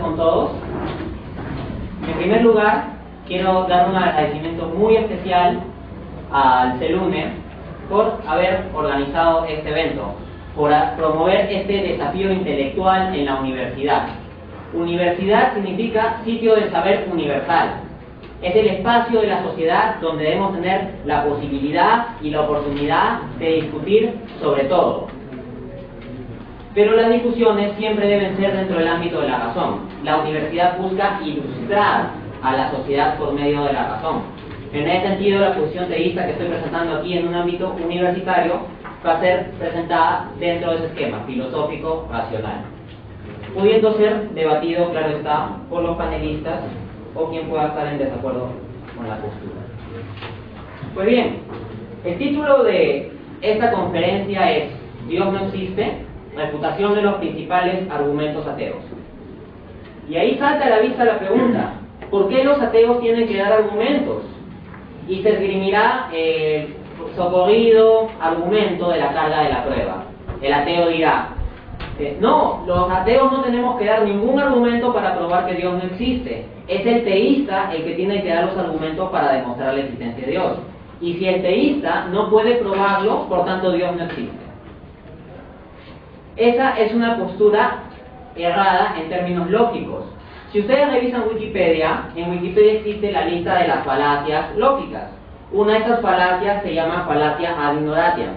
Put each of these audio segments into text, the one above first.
con todos. En primer lugar, quiero dar un agradecimiento muy especial al CELUNE por haber organizado este evento, por promover este desafío intelectual en la universidad. Universidad significa sitio de saber universal. Es el espacio de la sociedad donde debemos tener la posibilidad y la oportunidad de discutir sobre todo. Pero las discusiones siempre deben ser dentro del ámbito de la razón. La universidad busca ilustrar a la sociedad por medio de la razón. En ese sentido, la posición teísta que estoy presentando aquí en un ámbito universitario va a ser presentada dentro de ese esquema filosófico racional, pudiendo ser debatido, claro está, por los panelistas o quien pueda estar en desacuerdo con la postura. Pues bien, el título de esta conferencia es Dios no existe, refutación de los principales argumentos ateos. Y ahí salta a la vista la pregunta, ¿por qué los ateos tienen que dar argumentos? Y se esgrimirá el socorrido argumento de la carga de la prueba. El ateo dirá, no, los ateos no tenemos que dar ningún argumento para probar que Dios no existe. Es el teísta el que tiene que dar los argumentos para demostrar la existencia de Dios. Y si el teísta no puede probarlo, por tanto Dios no existe. Esa es una postura errada en términos lógicos. Si ustedes revisan Wikipedia, en Wikipedia existe la lista de las falacias lógicas. Una de esas falacias se llama falacia ad ignoratiam.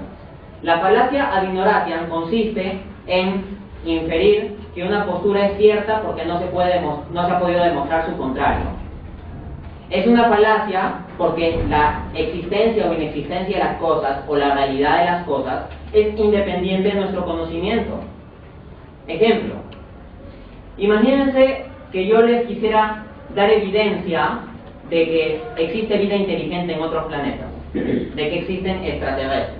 La falacia ad ignoratiam consiste en inferir que una postura es cierta porque no se ha podido demostrar su contrario. Es una falacia porque la existencia o inexistencia de las cosas o la realidad de las cosas es independiente de nuestro conocimiento. Ejemplo, imagínense que yo les quisiera dar evidencia de que existe vida inteligente en otros planetas, de que existen extraterrestres.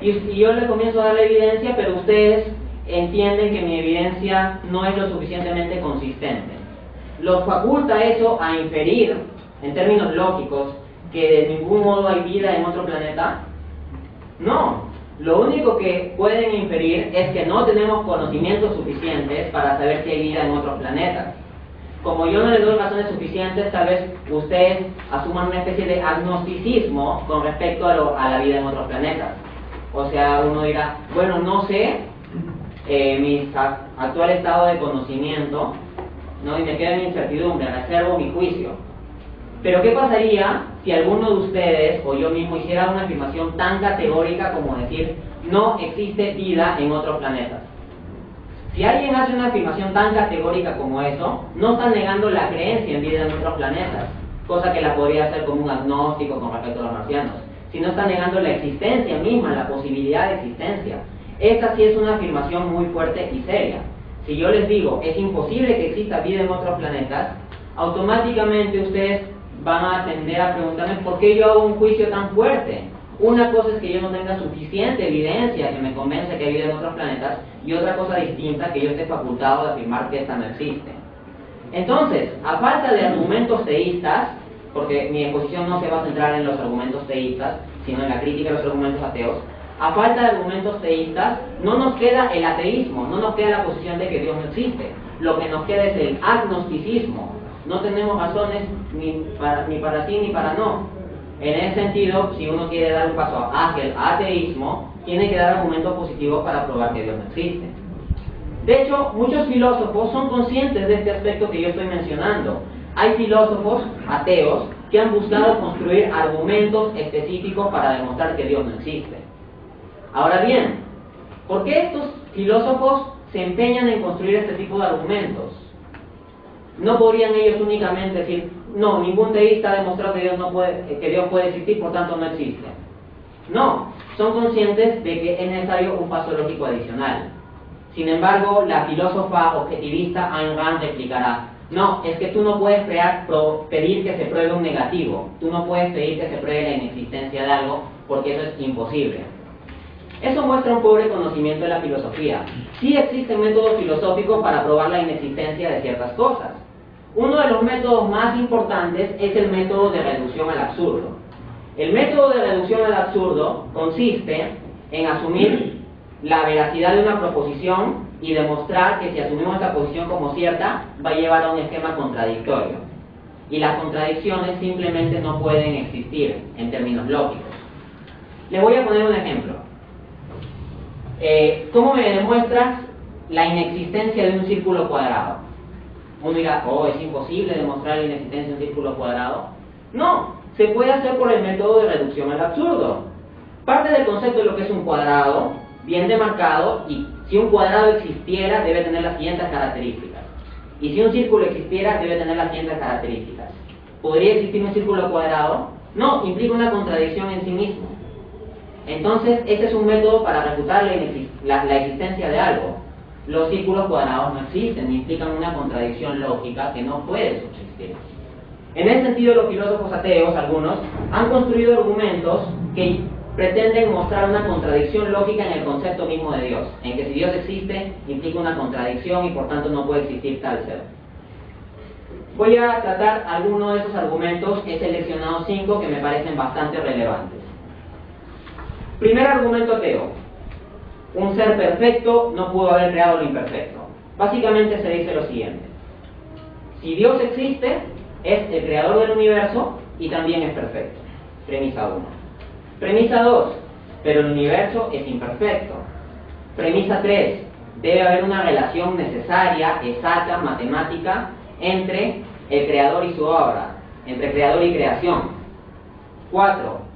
Y yo les comienzo a dar la evidencia, pero ustedes entienden que mi evidencia no es lo suficientemente consistente. ¿Los faculta eso a inferir, en términos lógicos, que de ningún modo hay vida en otro planeta? No. Lo único que pueden inferir es que no tenemos conocimientos suficientes para saber si hay vida en otros planetas. Como yo no les doy razones suficientes, tal vez ustedes asuman una especie de agnosticismo con respecto a la vida en otros planetas. O sea, uno dirá, bueno, no sé mi actual estado de conocimiento, ¿no? Y me queda en incertidumbre, reservo mi juicio. Pero ¿qué pasaría si alguno de ustedes o yo mismo hiciera una afirmación tan categórica como decir no existe vida en otros planetas? Si alguien hace una afirmación tan categórica como eso, no está negando la creencia en vida en otros planetas, cosa que la podría hacer como un agnóstico con respecto a los marcianos, sino está negando la existencia misma, la posibilidad de existencia. Esta sí es una afirmación muy fuerte y seria. Si yo les digo es imposible que exista vida en otros planetas, automáticamente ustedes van a tender a preguntarme por qué yo hago un juicio tan fuerte. Una cosa es que yo no tenga suficiente evidencia que me convence que hay vida en otros planetas, y otra cosa distinta que yo esté facultado de afirmar que esta no existe. Entonces, a falta de argumentos teístas, porque mi exposición no se va a centrar en los argumentos teístas, sino en la crítica de los argumentos ateos, a falta de argumentos teístas, no nos queda el ateísmo, no nos queda la posición de que Dios no existe. Lo que nos queda es el agnosticismo. No tenemos razones ni para sí ni para no. En ese sentido, si uno quiere dar un paso hacia el ateísmo, tiene que dar argumentos positivos para probar que Dios no existe. De hecho, muchos filósofos son conscientes de este aspecto que yo estoy mencionando. Hay filósofos ateos que han buscado construir argumentos específicos para demostrar que Dios no existe. Ahora bien, ¿por qué estos filósofos se empeñan en construir este tipo de argumentos? No podrían ellos únicamente decir, no, ningún teísta ha demostrado que Dios puede existir, por tanto no existe. No, son conscientes de que es necesario un paso lógico adicional. Sin embargo, la filósofa objetivista Ayn Rand explicará, no, es que tú no puedes pedir que se pruebe un negativo, tú no puedes pedir que se pruebe la inexistencia de algo, porque eso es imposible. Eso muestra un pobre conocimiento de la filosofía. Sí existen métodos filosóficos para probar la inexistencia de ciertas cosas. Uno de los métodos más importantes es el método de reducción al absurdo. El método de reducción al absurdo consiste en asumir la veracidad de una proposición y demostrar que si asumimos esta posición como cierta, va a llevar a un esquema contradictorio. Y las contradicciones simplemente no pueden existir en términos lógicos. Les voy a poner un ejemplo. ¿Cómo me demuestras la inexistencia de un círculo cuadrado? Uno dirá, oh, es imposible demostrar la inexistencia de un círculo cuadrado. No, se puede hacer por el método de reducción al absurdo. Parte del concepto de lo que es un cuadrado, bien demarcado, y si un cuadrado existiera, debe tener las siguientes características. Y si un círculo existiera, debe tener las siguientes características. ¿Podría existir un círculo cuadrado? No, implica una contradicción en sí mismo. Entonces, este es un método para refutar la existencia de algo. Los círculos cuadrados no existen, implican una contradicción lógica que no puede subsistir. En ese sentido, los filósofos ateos, algunos, han construido argumentos que pretenden mostrar una contradicción lógica en el concepto mismo de Dios, en que si Dios existe, implica una contradicción y por tanto no puede existir tal ser. Voy a tratar algunos de esos argumentos, he seleccionado 5 que me parecen bastante relevantes. Primer argumento ateo: un ser perfecto no pudo haber creado lo imperfecto. Básicamente se dice lo siguiente: si Dios existe, es el creador del universo y también es perfecto. Premisa 1. Premisa 2. Pero el universo es imperfecto. Premisa 3. Debe haber una relación necesaria, exacta, matemática, entre el creador y su obra, entre creador y creación. 4.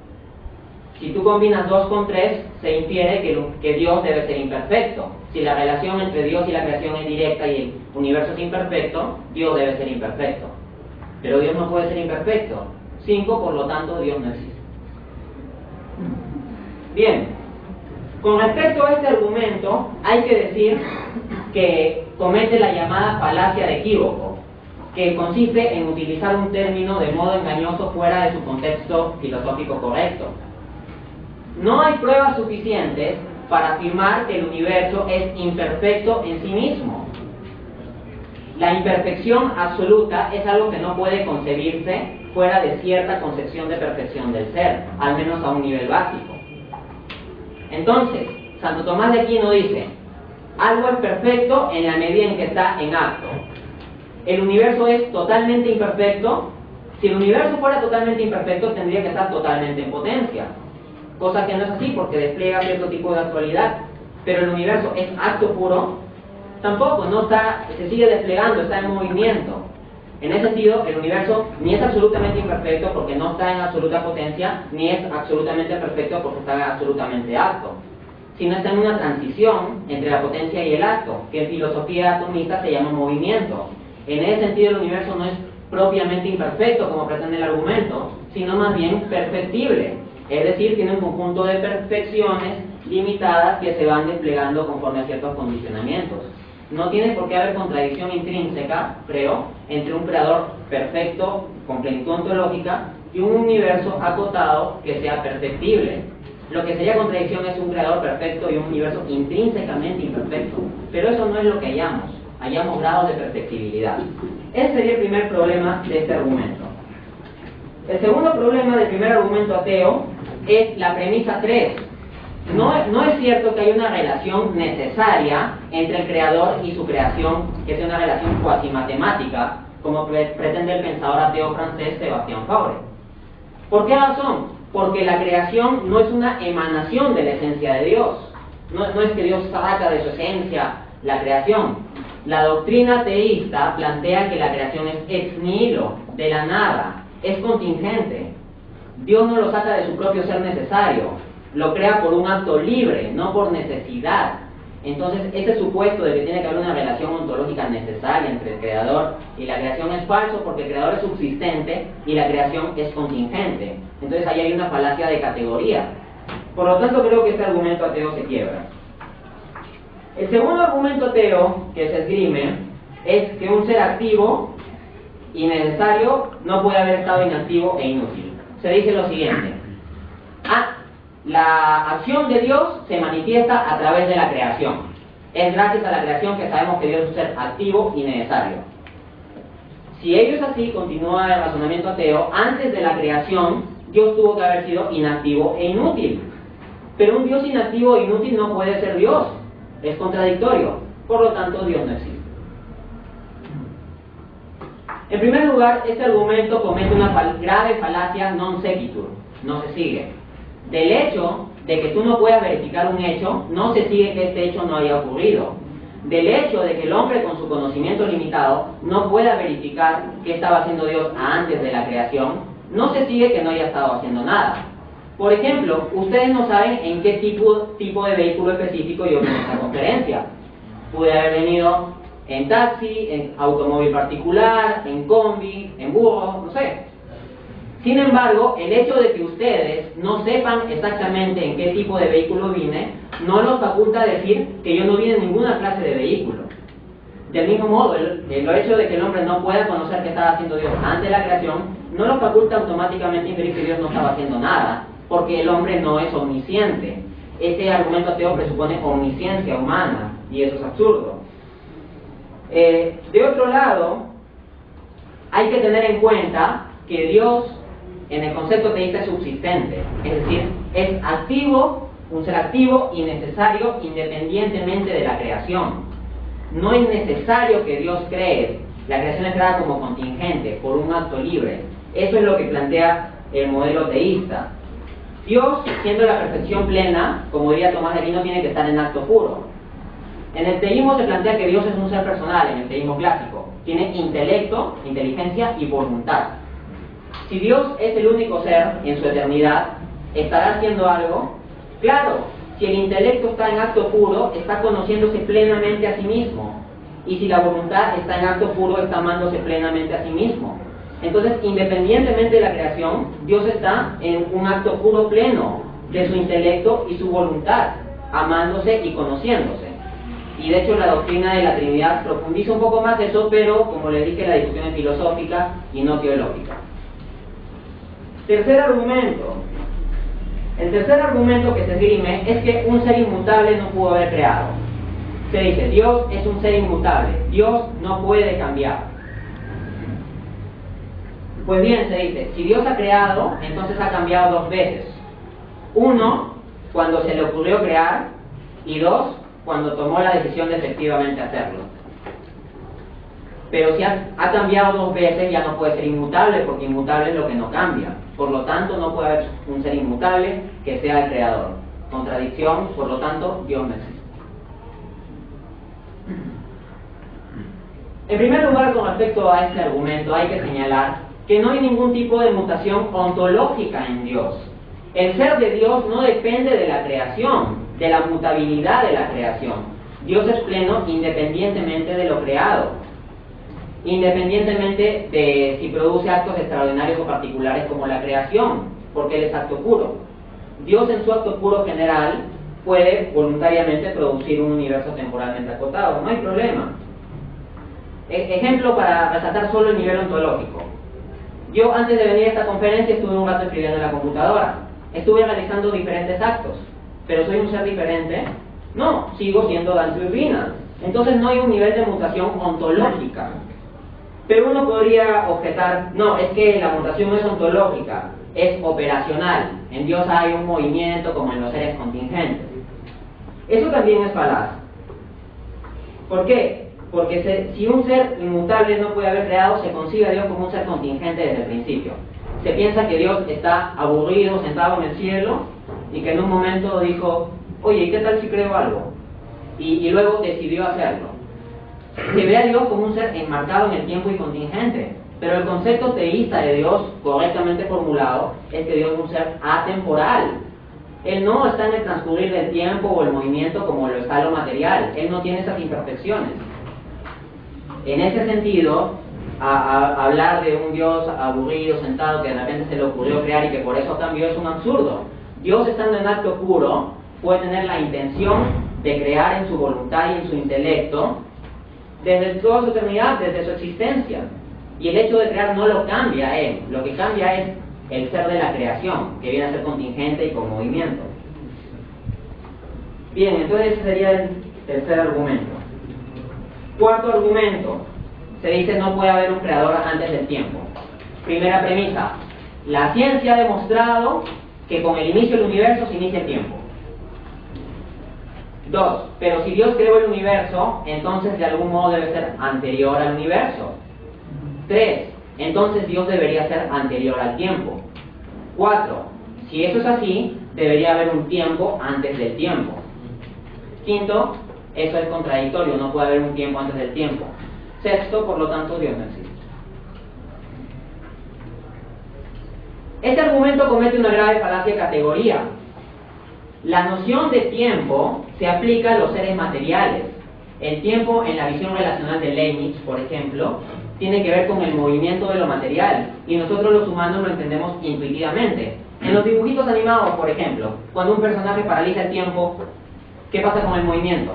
Si tú combinas 2 con 3, se infiere que Dios debe ser imperfecto. Si la relación entre Dios y la creación es directa y el universo es imperfecto, Dios debe ser imperfecto. Pero Dios no puede ser imperfecto. 5, por lo tanto, Dios no existe. Bien, con respecto a este argumento, hay que decir que comete la llamada falacia de equívoco, que consiste en utilizar un término de modo engañoso fuera de su contexto filosófico correcto. No hay pruebas suficientes para afirmar que el universo es imperfecto en sí mismo. La imperfección absoluta es algo que no puede concebirse fuera de cierta concepción de perfección del ser, al menos a un nivel básico. Entonces, Santo Tomás de Aquino dice: algo es perfecto en la medida en que está en acto. El universo es totalmente imperfecto. Si el universo fuera totalmente imperfecto, tendría que estar totalmente en potencia, cosa que no es así porque despliega cierto tipo de actualidad. Pero el universo es acto puro, tampoco, no está, se sigue desplegando, está en movimiento. En ese sentido, el universo ni es absolutamente imperfecto porque no está en absoluta potencia, ni es absolutamente perfecto porque está en absolutamente acto, sino está en una transición entre la potencia y el acto, que en filosofía atomista se llama movimiento. En ese sentido, el universo no es propiamente imperfecto, como pretende el argumento, sino más bien perfectible. Es decir, tiene un conjunto de perfecciones limitadas que se van desplegando conforme a ciertos condicionamientos. No tiene por qué haber contradicción intrínseca, creo, entre un creador perfecto, con plenitud ontológica, y un universo acotado que sea perfectible. Lo que sería contradicción es un creador perfecto y un universo intrínsecamente imperfecto. Pero eso no es lo que hallamos grados de perfectibilidad. Ese sería el primer problema de este argumento. El segundo problema del primer argumento ateo es la premisa 3. No es cierto que haya una relación necesaria entre el creador y su creación, que sea una relación cuasi matemática, como pretende el pensador ateo francés Sébastien Faure. ¿Por qué razón? Porque la creación no es una emanación de la esencia de Dios. No es que Dios saca de su esencia la creación. La doctrina teísta plantea que la creación es ex nihilo, de la nada, es contingente. Dios no lo saca de su propio ser necesario, lo crea por un acto libre, no por necesidad. Entonces, ese supuesto de que tiene que haber una relación ontológica necesaria entre el creador y la creación es falso, porque el creador es subsistente y la creación es contingente. Entonces, ahí hay una falacia de categoría. Por lo tanto, creo que este argumento ateo se quiebra. El segundo argumento ateo que se esgrime es que un ser activo y necesario no puede haber estado inactivo e inútil. Se dice lo siguiente: la acción de Dios se manifiesta a través de la creación. Es gracias a la creación que sabemos que Dios es un ser activo y necesario. Si ello es así, continúa el razonamiento ateo, antes de la creación Dios tuvo que haber sido inactivo e inútil. Pero un Dios inactivo e inútil no puede ser Dios. Es contradictorio. Por lo tanto, Dios no existe. En primer lugar, este argumento comete una grave falacia non sequitur. No se sigue. Del hecho de que tú no puedas verificar un hecho, no se sigue que este hecho no haya ocurrido. Del hecho de que el hombre con su conocimiento limitado no pueda verificar qué estaba haciendo Dios antes de la creación, no se sigue que no haya estado haciendo nada. Por ejemplo, ustedes no saben en qué tipo de vehículo específico yo vine a esta conferencia. Pude haber venido en taxi, en automóvil particular, en combi, en burro, no sé. Sin embargo, el hecho de que ustedes no sepan exactamente en qué tipo de vehículo vine, no los faculta decir que yo no vine en ninguna clase de vehículo. Del mismo modo, el hecho de que el hombre no pueda conocer qué estaba haciendo Dios antes de la creación, no lo faculta automáticamente inferir que Dios no estaba haciendo nada, porque el hombre no es omnisciente. Este argumento ateo presupone omnisciencia humana, y eso es absurdo. De otro lado, hay que tener en cuenta que Dios, en el concepto teísta, es subsistente, es decir, es activo, un ser activo y necesario independientemente de la creación. No es necesario que Dios cree, la creación es creada como contingente, por un acto libre. Eso es lo que plantea el modelo teísta. Dios, siendo la perfección plena, como diría Tomás de Aquino, tiene que estar en acto puro. En el teísmo se plantea que Dios es un ser personal, en el teísmo clásico. Tiene intelecto, inteligencia y voluntad. Si Dios es el único ser en su eternidad, ¿estará haciendo algo? Claro, si el intelecto está en acto puro, está conociéndose plenamente a sí mismo. Y si la voluntad está en acto puro, está amándose plenamente a sí mismo. Entonces, independientemente de la creación, Dios está en un acto puro pleno de su intelecto y su voluntad, amándose y conociéndose. Y de hecho la doctrina de la Trinidad profundiza un poco más eso, pero como les dije, la discusión es filosófica y no teológica. Tercer argumento. El tercer argumento que se esgrime es que un ser inmutable no pudo haber creado. Se dice, Dios es un ser inmutable, Dios no puede cambiar. Pues bien, se dice, si Dios ha creado, entonces ha cambiado dos veces. Uno, cuando se le ocurrió crear, y dos, cuando tomó la decisión de efectivamente hacerlo. Pero si ha cambiado dos veces, ya no puede ser inmutable, porque inmutable es lo que no cambia. Por lo tanto, no puede haber un ser inmutable que sea el creador. Contradicción, por lo tanto, Dios no existe. En primer lugar, con respecto a este argumento, hay que señalar que no hay ningún tipo de mutación ontológica en Dios. El ser de Dios no depende de la creación, de la mutabilidad de la creación. Dios es pleno independientemente de lo creado, independientemente de si produce actos extraordinarios o particulares como la creación, porque Él es acto puro. Dios en su acto puro general puede voluntariamente producir un universo temporalmente acotado, no hay problema. Ejemplo para resaltar solo el nivel ontológico. Yo antes de venir a esta conferencia estuve un rato escribiendo en la computadora. Estuve realizando diferentes actos. ¿Pero soy un ser diferente? No, sigo siendo Dante Urbina. Entonces no hay un nivel de mutación ontológica. Pero uno podría objetar, no, es que la mutación no es ontológica, es operacional. En Dios hay un movimiento como en los seres contingentes. Eso también es falaz. ¿Por qué? Porque si un ser inmutable no puede haber creado, se concibe a Dios como un ser contingente desde el principio. Se piensa que Dios está aburrido, sentado en el cielo, y que en un momento dijo, oye, ¿y qué tal si creo algo? Y luego decidió hacerlo. Se ve a Dios como un ser enmarcado en el tiempo y contingente, pero el concepto teísta de Dios, correctamente formulado, es que Dios es un ser atemporal. Él no está en el transcurrir del tiempo o el movimiento como lo está lo material. Él no tiene esas imperfecciones. En ese sentido, hablar de un Dios aburrido, sentado, que de repente se le ocurrió crear y que por eso cambió, es un absurdo. Dios, estando en acto puro, puede tener la intención de crear en su voluntad y en su intelecto desde toda su eternidad, desde su existencia. Y el hecho de crear no lo cambia a Él. Lo que cambia es el ser de la creación, que viene a ser contingente y con movimiento. Bien, entonces ese sería el tercer argumento. Cuarto argumento, se dice no puede haber un creador antes del tiempo. Primera premisa, la ciencia ha demostrado que con el inicio del universo se inicia el tiempo. 2. Pero si Dios creó el universo, entonces de algún modo debe ser anterior al universo. 3. Entonces Dios debería ser anterior al tiempo. 4. Si eso es así, debería haber un tiempo antes del tiempo. 5. Eso es contradictorio, no puede haber un tiempo antes del tiempo. 6. Por lo tanto, Dios no existe. Este argumento comete una grave falacia de categoría. La noción de tiempo se aplica a los seres materiales. El tiempo, en la visión relacional de Leibniz, por ejemplo, tiene que ver con el movimiento de lo material, y nosotros los humanos lo entendemos intuitivamente. En los dibujitos animados, por ejemplo, cuando un personaje paraliza el tiempo, ¿qué pasa con el movimiento?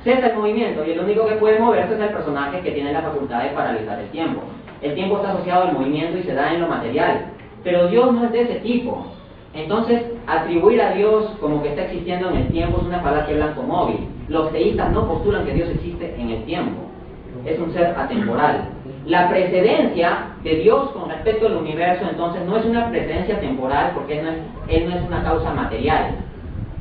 Cesa el movimiento, y el único que puede moverse es el personaje que tiene la facultad de paralizar el tiempo. El tiempo está asociado al movimiento y se da en lo material. Pero Dios no es de ese tipo. Entonces, atribuir a Dios como que está existiendo en el tiempo es una falacia blanco-móvil. Los teístas no postulan que Dios existe en el tiempo. Es un ser atemporal. La precedencia de Dios con respecto al universo, entonces, no es una precedencia temporal porque Él no es una causa material.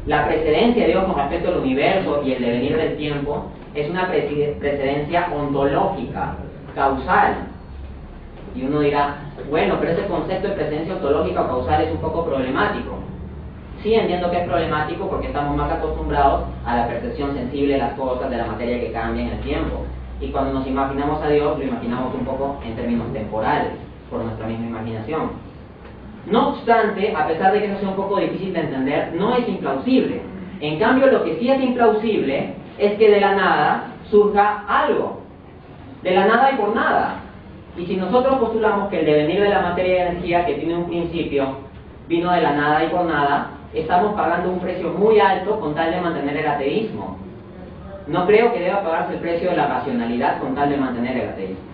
La precedencia de Dios con respecto al universo y el devenir del tiempo es una precedencia ontológica, causal. Y uno dirá, bueno, pero ese concepto de precedencia ontológica o causal es un poco problemático. Sí, entiendo que es problemático porque estamos más acostumbrados a la percepción sensible de las cosas, de la materia que cambia en el tiempo. Y cuando nos imaginamos a Dios, lo imaginamos un poco en términos temporales, por nuestra misma imaginación. No obstante, a pesar de que eso sea un poco difícil de entender, no es implausible. En cambio, lo que sí es implausible es que de la nada surja algo. De la nada y por nada. Y si nosotros postulamos que el devenir de la materia y energía, que tiene un principio, vino de la nada y por nada, estamos pagando un precio muy alto con tal de mantener el ateísmo. No creo que deba pagarse el precio de la racionalidad con tal de mantener el ateísmo.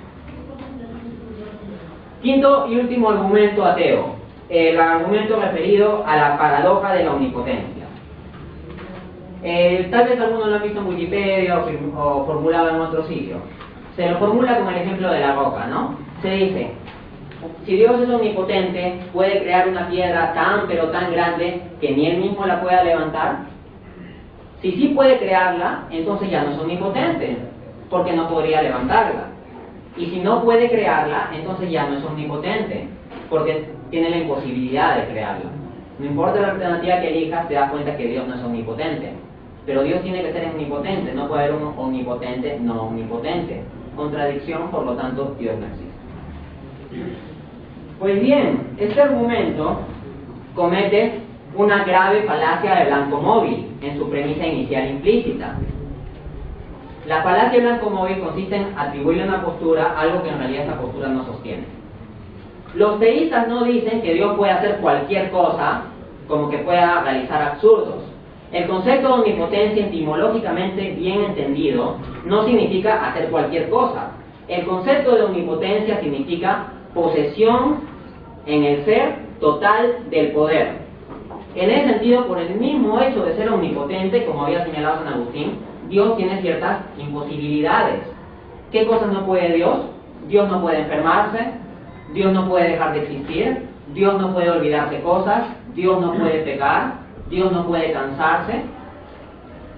Quinto y último argumento ateo. El argumento referido a la paradoja de la omnipotencia. Tal vez algunos lo han visto en Wikipedia o formulado en otro sitio. Se lo formula con el ejemplo de la roca, ¿no? Se dice, si Dios es omnipotente, puede crear una piedra tan pero tan grande que ni Él mismo la pueda levantar. Si sí puede crearla, entonces ya no es omnipotente, porque no podría levantarla. Y si no puede crearla, entonces ya no es omnipotente, porque tiene la imposibilidad de crearla. No importa la alternativa que elijas, te das cuenta que Dios no es omnipotente. Pero Dios tiene que ser omnipotente, no puede haber un omnipotente no omnipotente. Contradicción, por lo tanto, Dios no existe. Pues bien, este argumento comete una grave falacia de blanco-móvil en su premisa inicial implícita. La falacia de blanco-móvil consiste en atribuirle a una postura algo que en realidad esa postura no sostiene. Los teístas no dicen que Dios puede hacer cualquier cosa, como que pueda realizar absurdos. El concepto de omnipotencia, etimológicamente bien entendido, no significa hacer cualquier cosa. El concepto de omnipotencia significa posesión en el ser total del poder. En ese sentido, por el mismo hecho de ser omnipotente, como había señalado San Agustín, Dios tiene ciertas imposibilidades. ¿Qué cosas no puede Dios? Dios no puede enfermarse, Dios no puede dejar de existir, Dios no puede olvidarse cosas, Dios no puede pecar, Dios no puede cansarse.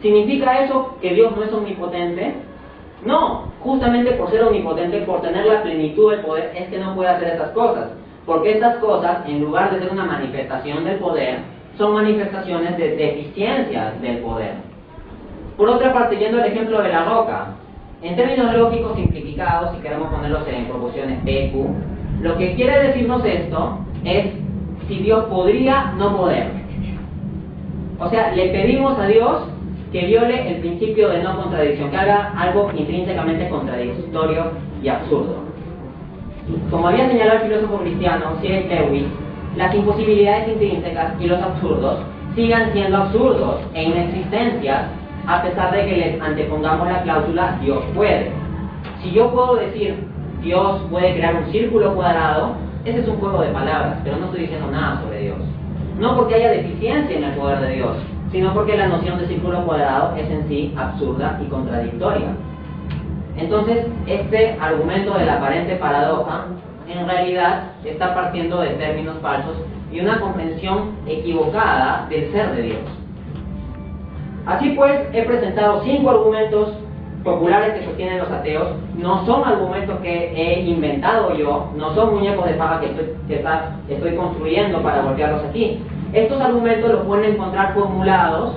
¿Significa eso que Dios no es omnipotente? No, justamente por ser omnipotente, por tener la plenitud del poder, es que no puede hacer estas cosas. Porque estas cosas, en lugar de ser una manifestación del poder, son manifestaciones de deficiencias del poder. Por otra parte, yendo al ejemplo de la roca, en términos lógicos simplificados, si queremos ponerlos en proporciones PQ, lo que quiere decirnos esto es si Dios podría no poder. O sea, le pedimos a Dios que viole el principio de no contradicción, que haga algo intrínsecamente contradictorio y absurdo. Como había señalado el filósofo cristiano C.S. Lewis, las imposibilidades intrínsecas y los absurdos sigan siendo absurdos e inexistentes a pesar de que les antepongamos la cláusula Dios puede. Si yo puedo decir Dios puede crear un círculo cuadrado, ese es un juego de palabras, pero no estoy diciendo nada sobre Dios. No porque haya deficiencia en el poder de Dios, sino porque la noción de círculo cuadrado es en sí absurda y contradictoria. Entonces, este argumento de la aparente paradoja, en realidad, está partiendo de términos falsos y una comprensión equivocada del ser de Dios. Así pues, he presentado 5 argumentos populares que sostienen los ateos. No son argumentos que he inventado yo, no son muñecos de paja que estoy construyendo para golpearlos aquí. Estos argumentos los pueden encontrar formulados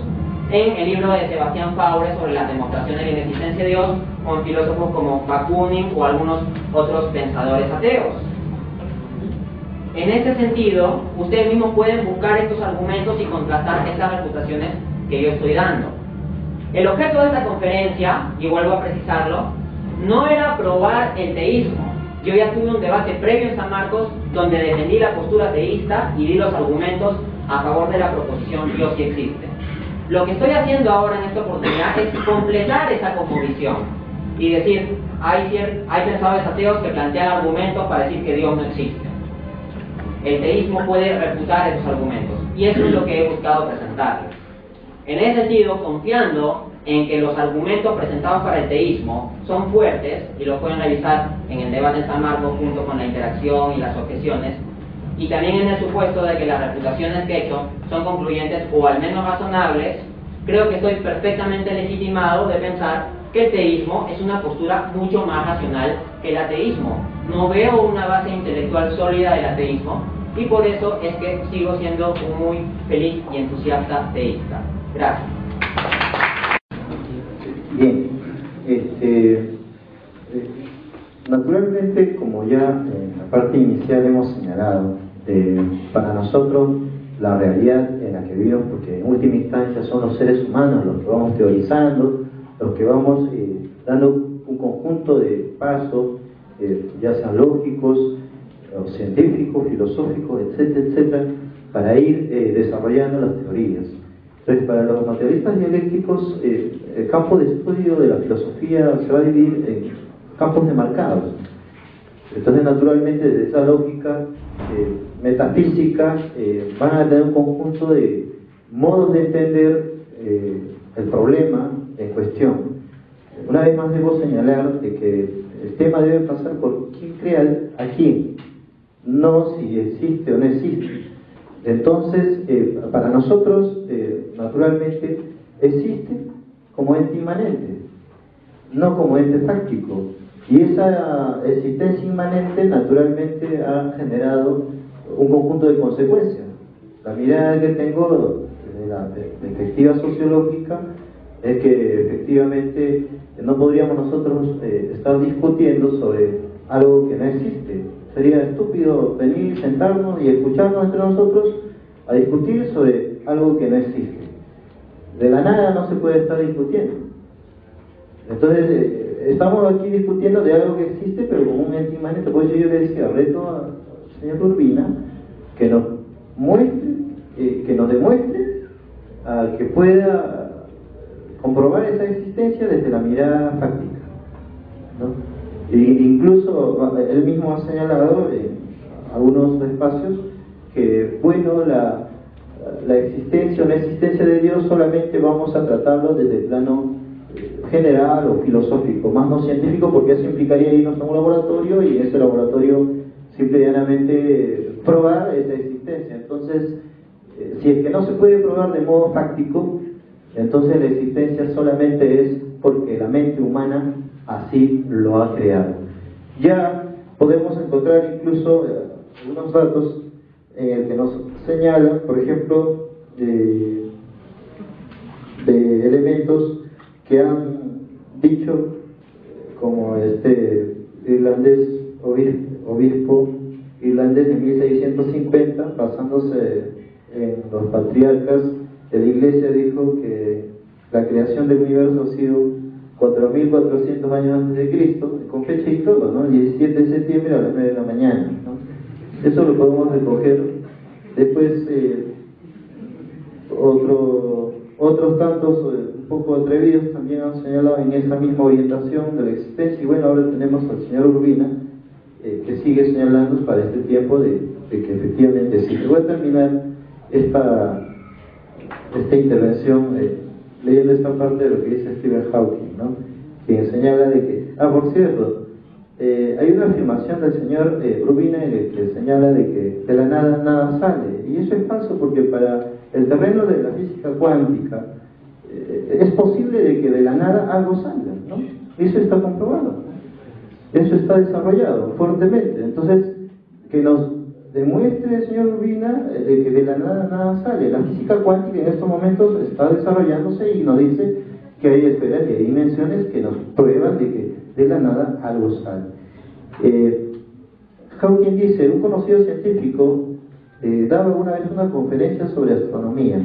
en el libro de Sebastián Faure sobre las demostraciones de la inexistencia de Dios, con filósofos como Bakunin o algunos otros pensadores ateos. En ese sentido, ustedes mismos pueden buscar estos argumentos y contrastar estas refutaciones que yo estoy dando. El objeto de esta conferencia, y vuelvo a precisarlo, no era probar el teísmo. Yo ya tuve un debate previo en San Marcos donde defendí la postura teísta y di los argumentos a favor de la proposición Dios sí existe. Lo que estoy haciendo ahora en esta oportunidad es completar esa cosmovisión y decir, hay pensadores ateos que plantean argumentos para decir que Dios no existe. El teísmo puede refutar esos argumentos y eso es lo que he buscado presentarles. En ese sentido, confiando en que los argumentos presentados para el teísmo son fuertes, y lo pueden revisar en el debate de San Marcos junto con la interacción y las objeciones, y también en el supuesto de que las refutaciones que he hecho son concluyentes o al menos razonables, creo que estoy perfectamente legitimado de pensar que el teísmo es una postura mucho más racional que el ateísmo. No veo una base intelectual sólida del ateísmo, y por eso es que sigo siendo un muy feliz y entusiasta teísta. Gracias. Bien, naturalmente, como ya en la parte inicial hemos señalado, para nosotros la realidad en la que vivimos, porque en última instancia son los seres humanos los que vamos teorizando, los que vamos dando un conjunto de pasos, ya sean lógicos, o científicos, filosóficos, etcétera, etcétera, para ir desarrollando las teorías. Entonces, para los materialistas dialécticos, el campo de estudio de la filosofía se va a dividir en campos demarcados. Entonces, naturalmente, desde esa lógica metafísica, van a tener un conjunto de modos de entender el problema en cuestión. Una vez más debo señalar de que el tema debe pasar por quién crea a quién, no si existe o no existe. Entonces, para nosotros, naturalmente, existe como ente inmanente, no como ente fáctico. Y esa existencia inmanente, naturalmente, ha generado un conjunto de consecuencias. La mirada que tengo desde la perspectiva sociológica es que, efectivamente, no podríamos nosotros estar discutiendo sobre algo que no existe. Sería estúpido venir, sentarnos y escucharnos entre nosotros a discutir sobre algo que no existe. De la nada no se puede estar discutiendo. Entonces, estamos aquí discutiendo de algo que existe, pero como un ente inmanente. Por eso yo le decía, reto al señor Urbina que nos muestre, que nos demuestre que pueda comprobar esa existencia desde la mirada fáctica, ¿no? Incluso él mismo ha señalado en algunos espacios que, bueno, la existencia o no existencia de Dios solamente vamos a tratarlo desde el plano general o filosófico, más no científico, porque eso implicaría irnos a un laboratorio y en ese laboratorio simple y llanamente probar esa existencia. Entonces, si es que no se puede probar de modo fáctico, entonces la existencia solamente es porque la mente humana así lo ha creado. Ya podemos encontrar incluso algunos datos en el que nos señalan, por ejemplo, de elementos que han dicho, como este irlandés, obispo irlandés de 1650, basándose en los patriarcas de la Iglesia, dijo que la creación del universo ha sido 4.400 años antes de Cristo, con fecha y todo, ¿no? 17 de septiembre a las 9 de la mañana, ¿no? Eso lo podemos recoger. Después, otros tantos un poco atrevidos también han señalado en esa misma orientación de la existencia, y bueno, ahora tenemos al señor Urbina, que sigue señalando para este tiempo de que efectivamente sí. Voy a terminar esta intervención leyendo esta parte de lo que dice Stephen Hawking, ¿no? Quien señala de que, por cierto, hay una afirmación del señor Urbina en el que señala de que de la nada nada sale, y eso es falso, porque para el terreno de la física cuántica es posible de que de la nada algo salga, ¿no? Eso está comprobado, eso está desarrollado fuertemente. Entonces, que nos demuestre el señor Urbina de que de la nada sale. La física cuántica en estos momentos está desarrollándose y nos dice que hay esferas y hay dimensiones que nos prueban de que de la nada algo sale. Hawking dice, un conocido científico daba una vez una conferencia sobre astronomía.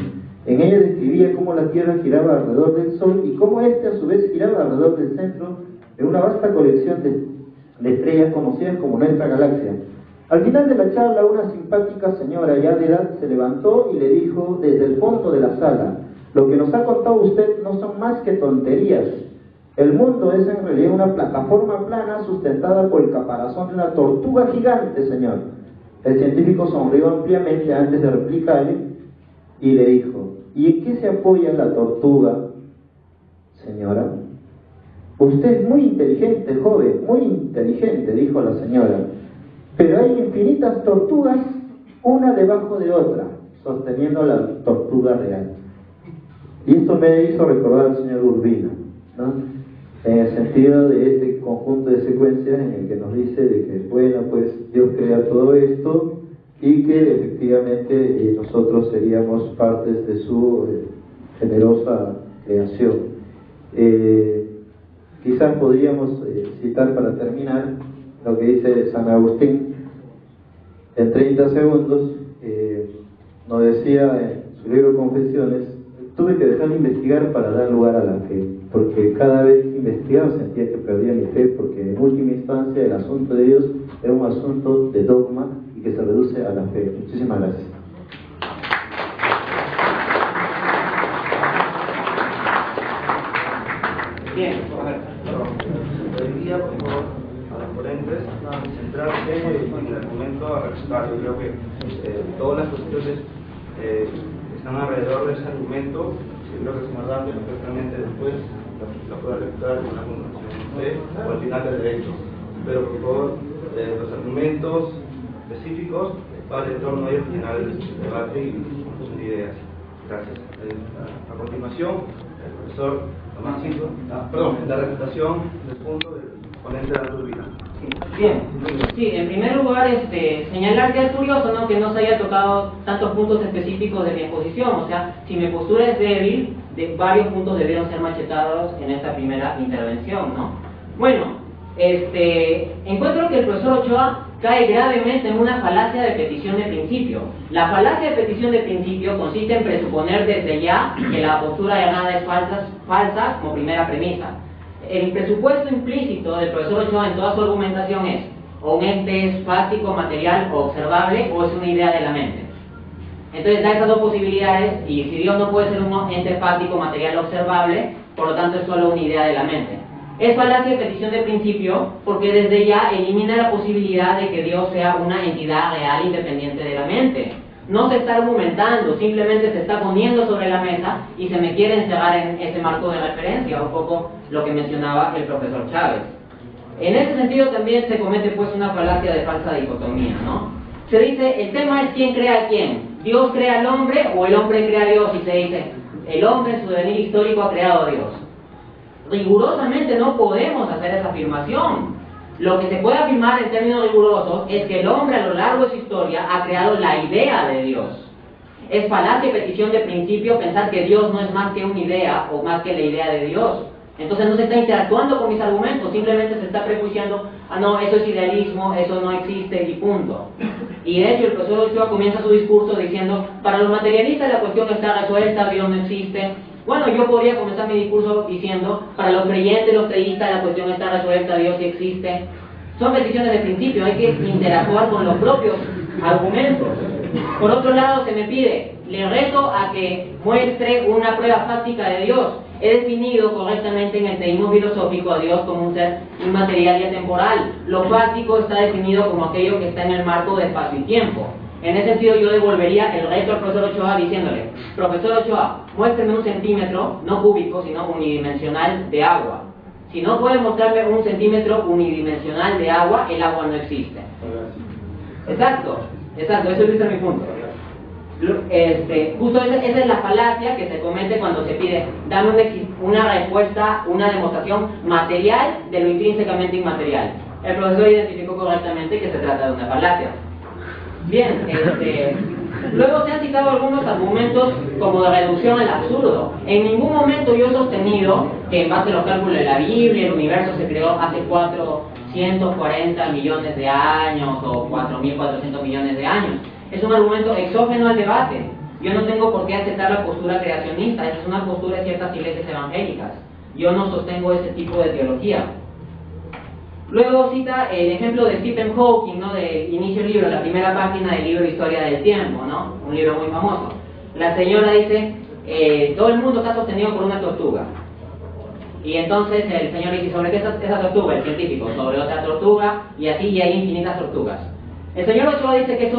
En ella describía cómo la Tierra giraba alrededor del Sol y cómo éste a su vez giraba alrededor del centro de una vasta colección de estrellas conocidas como nuestra galaxia. Al final de la charla, una simpática señora ya de edad se levantó y le dijo desde el fondo de la sala: lo que nos ha contado usted no son más que tonterías. El mundo es en realidad una plataforma plana sustentada por el caparazón de una tortuga gigante, señor. El científico sonrió ampliamente antes de replicarle y le dijo: ¿y en qué se apoya la tortuga, señora? Usted es muy inteligente, joven, muy inteligente, dijo la señora. Pero hay infinitas tortugas, una debajo de otra, sosteniendo la tortuga real. Y esto me hizo recordar al señor Urbina, ¿no? En el sentido de este conjunto de secuencias en el que nos dice de que, bueno, pues Dios crea todo esto y que efectivamente nosotros seríamos partes de su generosa creación. Quizás podríamos citar para terminar lo que dice San Agustín en 30 segundos. Nos decía en su libro Confesiones: tuve que dejar de investigar para dar lugar a la fe, porque cada vez que investigaba sentía que perdía mi fe, porque en última instancia el asunto de Dios es un asunto de dogma y que se reduce a la fe. Muchísimas gracias. Bien, a ver. Pediría, por favor, a los ponentes centrarse en el argumento a rescatar. Yo creo que todas las cuestiones que están alrededor de ese argumento, yo creo que es más grande perfectamente después la pueda refutar con una conclusión de o al final del derecho. Pero por favor, los argumentos específicos para el entorno y al final del debate y conclusión de ideas. Gracias. A continuación, el profesor Tomás Cinto, la refutación del punto del ponente de la turbina. Bien, sí, en primer lugar, señalar que es curioso, ¿no?, que no se haya tocado tantos puntos específicos de mi exposición. O sea, si mi postura es débil, varios puntos debieron ser machetados en esta primera intervención, ¿no? Bueno, encuentro que el profesor Ochoa cae gravemente en una falacia de petición de principio. La falacia de petición de principio consiste en presuponer desde ya que la postura de nada es falsa como primera premisa. El presupuesto implícito del profesor Ochoa en toda su argumentación es: o un ente es fáctico, material o observable, o es una idea de la mente. Entonces da esas dos posibilidades, y si Dios no puede ser un ente fáctico, material o observable, por lo tanto es solo una idea de la mente. Es falacia de petición de principio porque desde ya elimina la posibilidad de que Dios sea una entidad real independiente de la mente. No se está argumentando, simplemente se está poniendo sobre la mesa y se me quiere encerrar en ese marco de referencia, un poco lo que mencionaba el profesor Chávez. En ese sentido también se comete pues una falacia de falsa dicotomía, ¿no? Se dice, el tema es quién crea a quién, Dios crea al hombre o el hombre crea a Dios, y se dice, el hombre en su devenir histórico ha creado a Dios. Rigurosamente no podemos hacer esa afirmación. Lo que se puede afirmar en términos rigurosos es que el hombre a lo largo de su historia ha creado la idea de Dios. Es falacia y petición de principio pensar que Dios no es más que una idea o más que la idea de Dios. Entonces no se está interactuando con mis argumentos, simplemente se está prejuiciando: ah, no, eso es idealismo, eso no existe y punto. Y de hecho el profesor Ochoa comienza su discurso diciendo: para los materialistas la cuestión está resuelta, Dios no existe. Bueno, yo podría comenzar mi discurso diciendo: para los creyentes, los teístas, la cuestión está resuelta, Dios sí existe. Son peticiones de principio, hay que interactuar con los propios argumentos. Por otro lado, se me pide, le reto a que muestre una prueba fáctica de Dios. He definido correctamente en el teísmo filosófico a Dios como un ser inmaterial y atemporal. Lo fáctico está definido como aquello que está en el marco de espacio y tiempo. En ese sentido yo devolvería el reto al profesor Ochoa diciéndole: profesor Ochoa, muéstreme un centímetro, no cúbico, sino unidimensional de agua. Si no puede mostrarme un centímetro unidimensional de agua, el agua no existe. Exacto, eso ilustra mi punto. Justo esa es la falacia que se comete cuando se pide dame una respuesta, una demostración material de lo intrínsecamente inmaterial. El profesor identificó correctamente que se trata de una falacia. Bien, luego se han citado algunos argumentos como de reducción al absurdo. En ningún momento yo he sostenido que en base a los cálculos de la Biblia el universo se creó hace 440 millones de años o 4.400 millones de años. Es un argumento exógeno al debate. Yo no tengo por qué aceptar la postura creacionista, esa es una postura de ciertas iglesias evangélicas. Yo no sostengo ese tipo de teología. Luego cita el ejemplo de Stephen Hawking, ¿no? Del inicio del libro, la primera página del libro Historia del Tiempo, ¿no? Un libro muy famoso. La señora dice, todo el mundo está sostenido por una tortuga. Y entonces el señor dice, ¿sobre qué es esa tortuga? El científico, sobre otra tortuga, y así y hay infinitas tortugas. El señor Ochoa dice que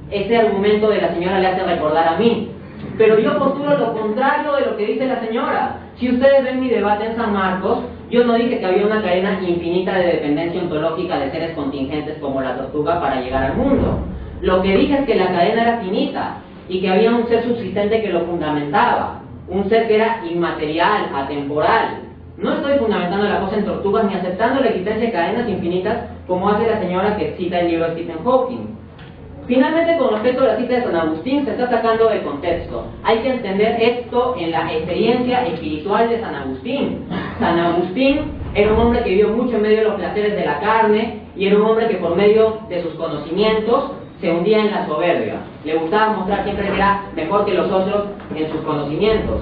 ese argumento de la señora le hace recordar a mí. Pero yo postulo lo contrario de lo que dice la señora. Si ustedes ven mi debate en San Marcos, yo no dije que había una cadena infinita de dependencia ontológica de seres contingentes como la tortuga para llegar al mundo. Lo que dije es que la cadena era finita y que había un ser subsistente que lo fundamentaba. Un ser que era inmaterial, atemporal. No estoy fundamentando la cosa en tortugas ni aceptando la existencia de cadenas infinitas como hace la señora que cita el libro de Stephen Hawking. Finalmente, con respecto a la cita de San Agustín, se está sacando de contexto. Hay que entender esto en la experiencia espiritual de San Agustín. San Agustín era un hombre que vivió mucho en medio de los placeres de la carne y era un hombre que por medio de sus conocimientos se hundía en la soberbia. Le gustaba mostrar siempre que era mejor que los otros en sus conocimientos.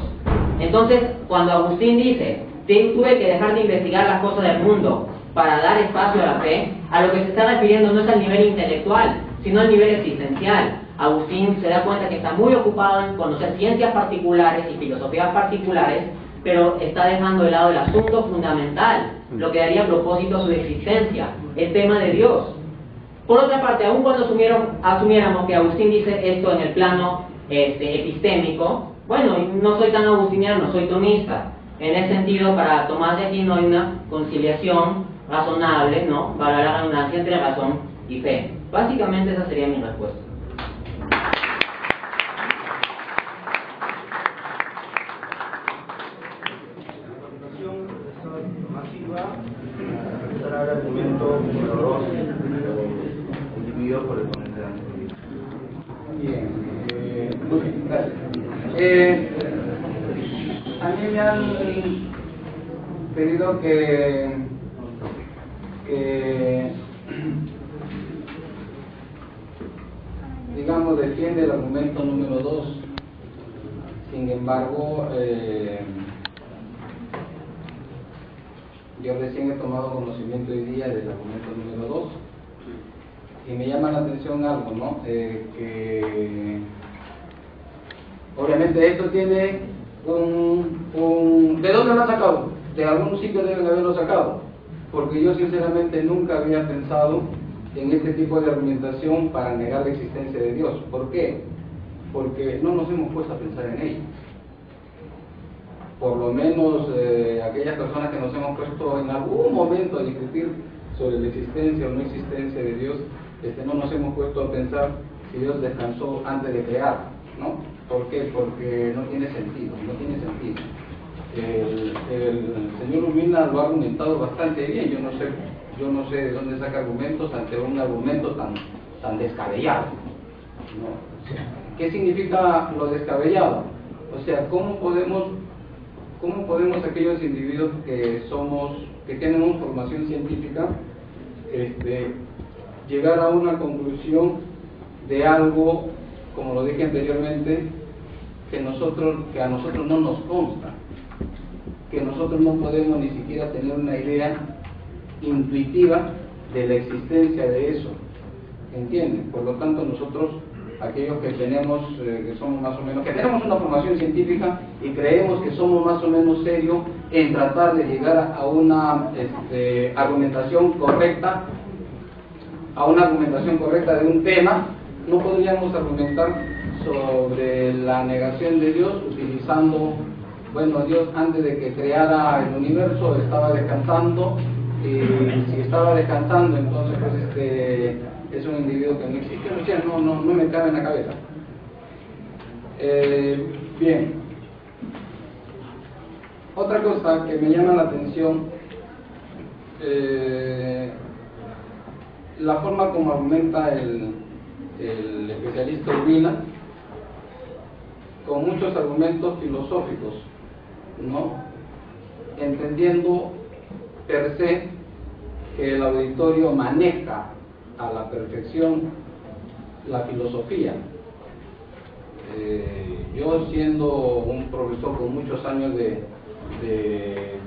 Entonces, cuando Agustín dice, tuve que dejar de investigar las cosas del mundo para dar espacio a la fe, a lo que se está refiriendo no es al nivel intelectual, sino al nivel existencial. Agustín se da cuenta que está muy ocupado en conocer ciencias particulares y filosofías particulares, pero está dejando de lado el asunto fundamental, lo que daría propósito a su existencia, el tema de Dios. Por otra parte, aun cuando asumiéramos que Agustín dice esto en el plano epistémico, bueno, no soy tan agustiniano, no soy tomista. En ese sentido, para Tomás de Aquino hay una conciliación razonable, ¿no? Para la redundancia entre razón y fe. Básicamente esa sería mi respuesta. A continuación, el profesor Tomás Silva presentará el argumento número 2, individuo por el ponente anterior. Bien, muy bien, gracias. A mí me han pedido que digamos, defiende el argumento número 2. Sin embargo, yo recién he tomado conocimiento hoy día del argumento número 2 y me llama la atención algo, ¿no? Que obviamente esto tiene ¿de dónde lo han sacado? De algún sitio deben haberlo sacado, porque yo sinceramente nunca había pensado en este tipo de argumentación para negar la existencia de Dios. ¿Por qué? Porque no nos hemos puesto a pensar en ello. Por lo menos aquellas personas que nos hemos puesto en algún momento a discutir sobre la existencia o no existencia de Dios, no nos hemos puesto a pensar si Dios descansó antes de crear, ¿no? ¿Por qué? Porque no tiene sentido, no tiene sentido. El señor Urbina lo ha argumentado bastante bien. Yo no sé de dónde saca argumentos ante un argumento tan descabellado, ¿no? O sea, ¿qué significa lo descabellado? O sea, ¿cómo podemos aquellos individuos que tienen una formación científica, llegar a una conclusión de algo, como lo dije anteriormente, que a nosotros no nos consta, que nosotros no podemos ni siquiera tener una idea intuitiva de la existencia de eso, ¿entienden? Por lo tanto, nosotros, aquellos que tenemos, que somos más o menos, que tenemos una formación científica y creemos que somos más o menos serios en tratar de llegar a una argumentación correcta, de un tema, no podríamos argumentar sobre la negación de Dios utilizando, bueno, Dios antes de que creara el universo estaba descansando, y si estaba descansando, entonces pues es un individuo que no existe. O sea, no me cabe en la cabeza. Bien. Otra cosa que me llama la atención, la forma como argumenta el especialista Urbina, con muchos argumentos filosóficos, ¿no? Entendiendo per se que el auditorio maneja a la perfección la filosofía. Yo, siendo un profesor con muchos años de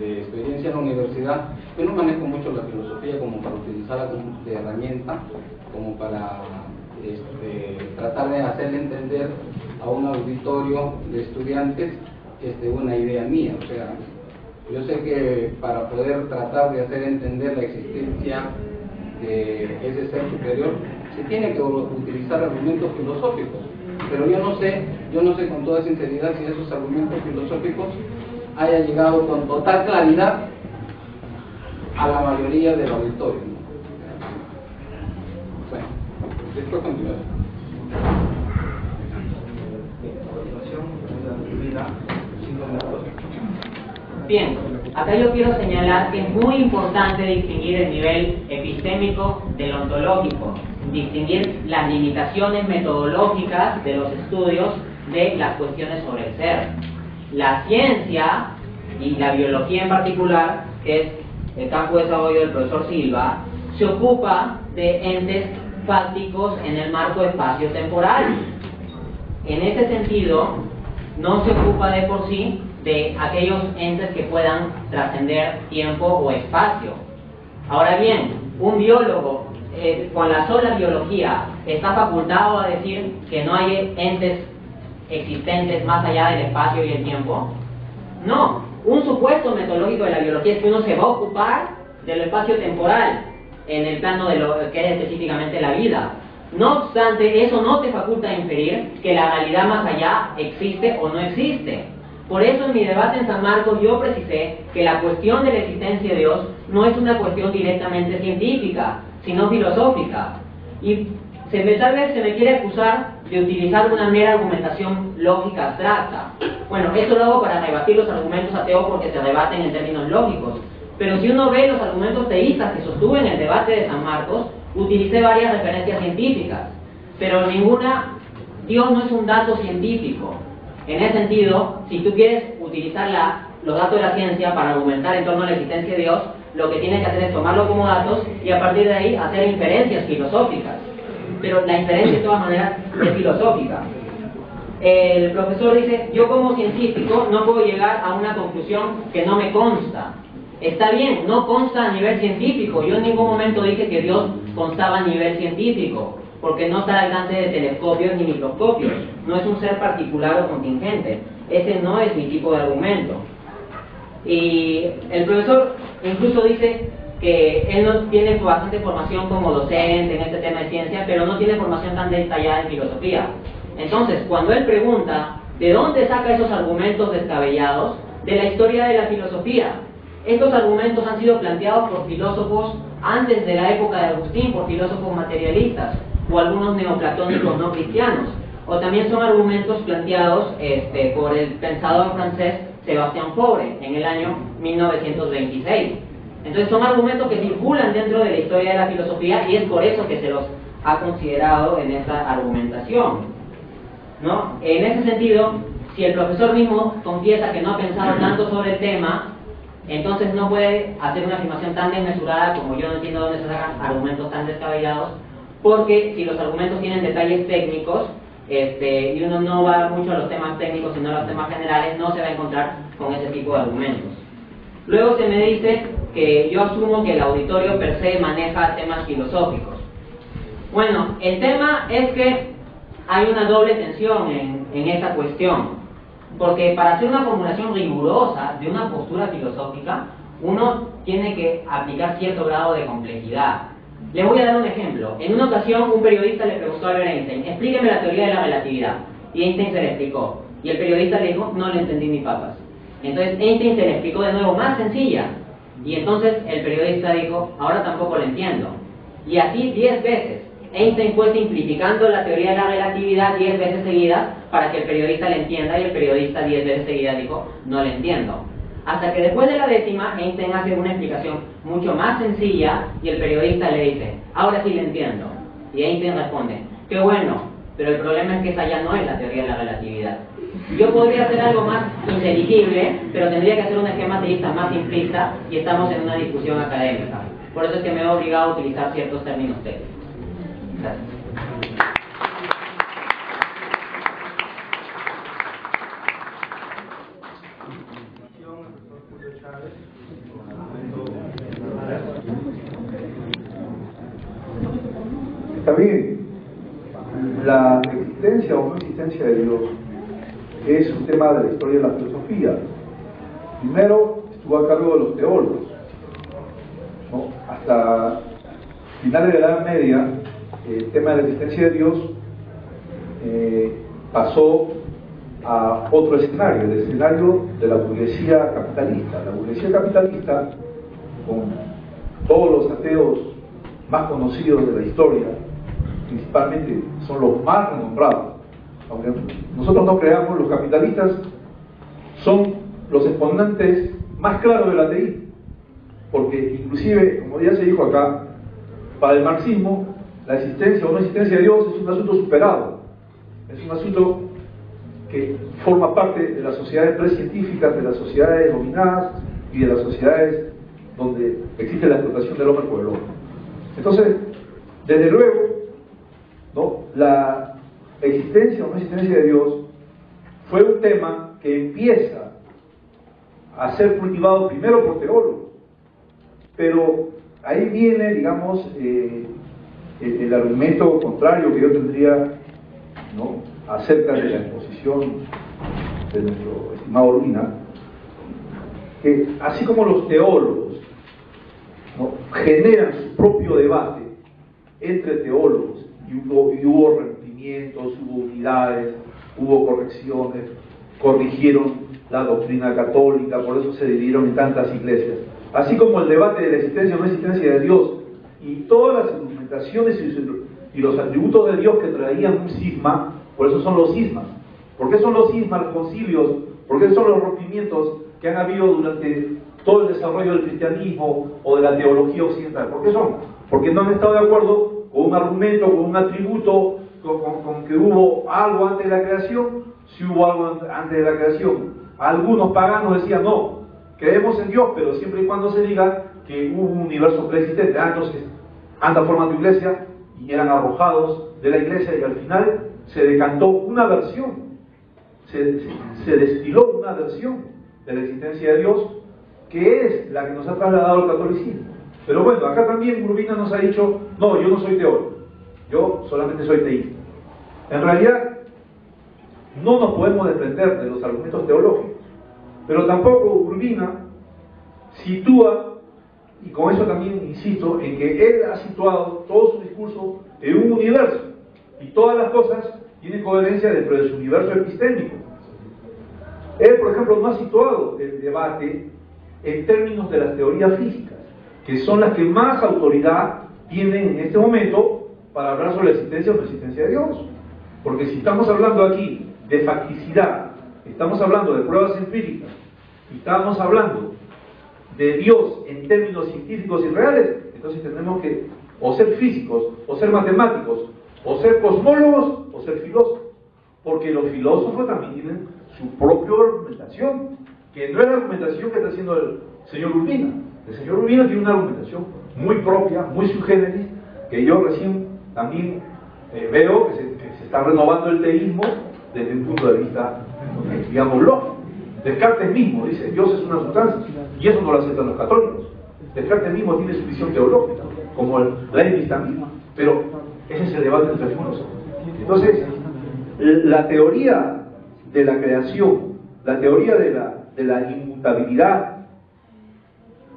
experiencia en la universidad, yo no manejo mucho la filosofía como para utilizarla como de herramienta, como para tratar de hacerle entender a un auditorio de estudiantes una idea mía. O sea, yo sé que para poder tratar de hacer entender la existencia de ese ser superior se tiene que utilizar argumentos filosóficos, pero yo no sé con toda sinceridad si esos argumentos filosóficos hayan llegado con total claridad a la mayoría del auditorio, ¿no? Bueno, después continuaré. Bien, acá yo quiero señalar que es muy importante distinguir el nivel epistémico del ontológico, distinguir las limitaciones metodológicas de los estudios de las cuestiones sobre el ser. La ciencia, y la biología en particular, que es el campo de desarrollo del profesor Silva, se ocupa de entes fácticos en el marco espacio-temporal. En ese sentido, no se ocupa de por sí de aquellos entes que puedan trascender tiempo o espacio. Ahora bien, un biólogo con la sola biología está facultado a decir que no hay entes existentes más allá del espacio y el tiempo. No, un supuesto metodológico de la biología es que uno se va a ocupar del espacio temporal en el plano de lo que es específicamente la vida. No obstante, eso no te faculta a inferir que la realidad más allá existe o no existe. Por eso en mi debate en San Marcos yo precisé que la cuestión de la existencia de Dios no es una cuestión directamente científica, sino filosófica. Y tal vez se me quiere acusar de utilizar una mera argumentación lógica abstracta. Bueno, esto lo hago para rebatir los argumentos ateos porque se rebaten en términos lógicos. Pero si uno ve los argumentos teístas que sostuve en el debate de San Marcos, utilicé varias referencias científicas, pero ninguna. Dios no es un dato científico. En ese sentido, si tú quieres utilizar los datos de la ciencia para argumentar en torno a la existencia de Dios, lo que tienes que hacer es tomarlo como datos y a partir de ahí hacer inferencias filosóficas. Pero la inferencia de todas maneras es filosófica. El profesor dice, yo como científico no puedo llegar a una conclusión que no me consta. Está bien, no consta a nivel científico. Yo en ningún momento dije que Dios constaba a nivel científico, porque no está al alcance de telescopios ni microscopios. No es un ser particular o contingente. Ese no es mi tipo de argumento. Y el profesor incluso dice que él no tiene bastante formación como docente en este tema de ciencia, pero no tiene formación tan detallada en filosofía. Entonces, cuando él pregunta ¿de dónde saca esos argumentos descabellados? De la historia de la filosofía. Estos argumentos han sido planteados por filósofos antes de la época de Agustín, por filósofos materialistas, o algunos neoplatónicos no cristianos. O también son argumentos planteados por el pensador francés Sebastián Faure en el año 1926. Entonces son argumentos que circulan dentro de la historia de la filosofía y es por eso que se los ha considerado en esta argumentación, ¿no? En ese sentido, si el profesor mismo confiesa que no ha pensado tanto sobre el tema, entonces no puede hacer una afirmación tan desmesurada como yo no entiendo dónde se sacan argumentos tan descabellados, porque si los argumentos tienen detalles técnicos y uno no va mucho a los temas técnicos sino a los temas generales, no se va a encontrar con ese tipo de argumentos. Luego se me dice que yo asumo que el auditorio per se maneja temas filosóficos. Bueno, el tema es que hay una doble tensión en esta cuestión, porque para hacer una formulación rigurosa de una postura filosófica, uno tiene que aplicar cierto grado de complejidad. Les voy a dar un ejemplo. En una ocasión, un periodista le preguntó a Albert Einstein, explíqueme la teoría de la relatividad. Y Einstein se le explicó. Y el periodista le dijo, no le entendí ni papas. Entonces Einstein se le explicó de nuevo más sencilla. Y entonces el periodista dijo, ahora tampoco lo entiendo. Y así 10 veces. Einstein fue simplificando la teoría de la relatividad 10 veces seguidas para que el periodista le entienda, y el periodista 10 veces seguidas dijo, no le entiendo. Hasta que después de la 10ª, Einstein hace una explicación mucho más sencilla y el periodista le dice, ahora sí le entiendo. Y Einstein responde, qué bueno, pero el problema es que esa ya no es la teoría de la relatividad. Yo podría hacer algo más inteligible, pero tendría que hacer un esquema teísta más simplista y estamos en una discusión académica. Por eso es que me he obligado a utilizar ciertos términos técnicos. Gracias. Está bien, la existencia o no existencia de Dios es un tema de la historia de la filosofía. Primero estuvo a cargo de los teólogos, ¿no? Hasta finales de la Edad Media, el tema de la existencia de Dios pasó a otro escenario, el escenario de la burguesía capitalista. La burguesía capitalista, con todos los ateos más conocidos de la historia, principalmente son los más renombrados, aunque nosotros no creamos, los capitalistas son los exponentes más claros del ateísmo, porque inclusive, como ya se dijo acá, para el marxismo la existencia o no existencia de Dios es un asunto superado, es un asunto que forma parte de las sociedades precientíficas, de las sociedades dominadas y de las sociedades donde existe la explotación del hombre por el hombre. Entonces, desde luego, ¿no?, la existencia o no existencia de Dios fue un tema que empieza a ser cultivado primero por teólogos, pero ahí viene, digamos, el argumento contrario que yo tendría, ¿no?, acerca de la exposición de nuestro estimado Urbina, que así como los teólogos, ¿no?, generan su propio debate entre teólogos, y hubo rompimientos, hubo unidades, hubo correcciones, corrigieron la doctrina católica, por eso se dividieron en tantas iglesias, así como el debate de la existencia o no existencia de Dios y todas las argumentaciones y los atributos de Dios que traían un cisma. Por eso son los cismas. ¿Por qué son los cismas, los concilios? ¿Por qué son los rompimientos que han habido durante todo el desarrollo del cristianismo o de la teología occidental? ¿Por qué son? Porque no han estado de acuerdo con un argumento, con un atributo, con que hubo algo antes de la creación. Si hubo algo antes de la creación, algunos paganos decían no, creemos en Dios, pero siempre y cuando se diga que hubo un universo preexistente. Entonces, anda formando iglesia, y eran arrojados de la iglesia, y al final se decantó una versión, se destiló una versión de la existencia de Dios, que es la que nos ha trasladado al catolicismo. Pero bueno, acá también Urbina nos ha dicho, no, yo no soy teólogo, yo solamente soy teísta. En realidad, no nos podemos desprender de los argumentos teológicos, pero tampoco Urbina sitúa, y con eso también insisto, en que él ha situado todo su discurso en un universo, y todas las cosas tienen coherencia dentro de su universo epistémico. Él, por ejemplo, no ha situado el debate en términos de las teorías físicas, que son las que más autoridad tienen en este momento para hablar sobre la existencia o no existencia de Dios. Porque si estamos hablando aquí de facticidad, estamos hablando de pruebas empíricas, y estamos hablando de Dios en términos científicos y reales, entonces tenemos que o ser físicos, o ser matemáticos, o ser cosmólogos, o ser filósofos. Porque los filósofos también tienen su propia argumentación, que no es la argumentación que está haciendo el señor Urbina. El señor Urbina tiene una argumentación muy propia, muy sui generis, que yo recién también veo que se está renovando el teísmo desde un punto de vista, digamos, lógico. Descartes mismo dice, Dios es una sustancia, y eso no lo aceptan los católicos. Descartes mismo tiene su visión teológica, como el Leibniz también, pero ese es el debate entre filósofos. Entonces, la teoría de la creación, la teoría de la inmutabilidad,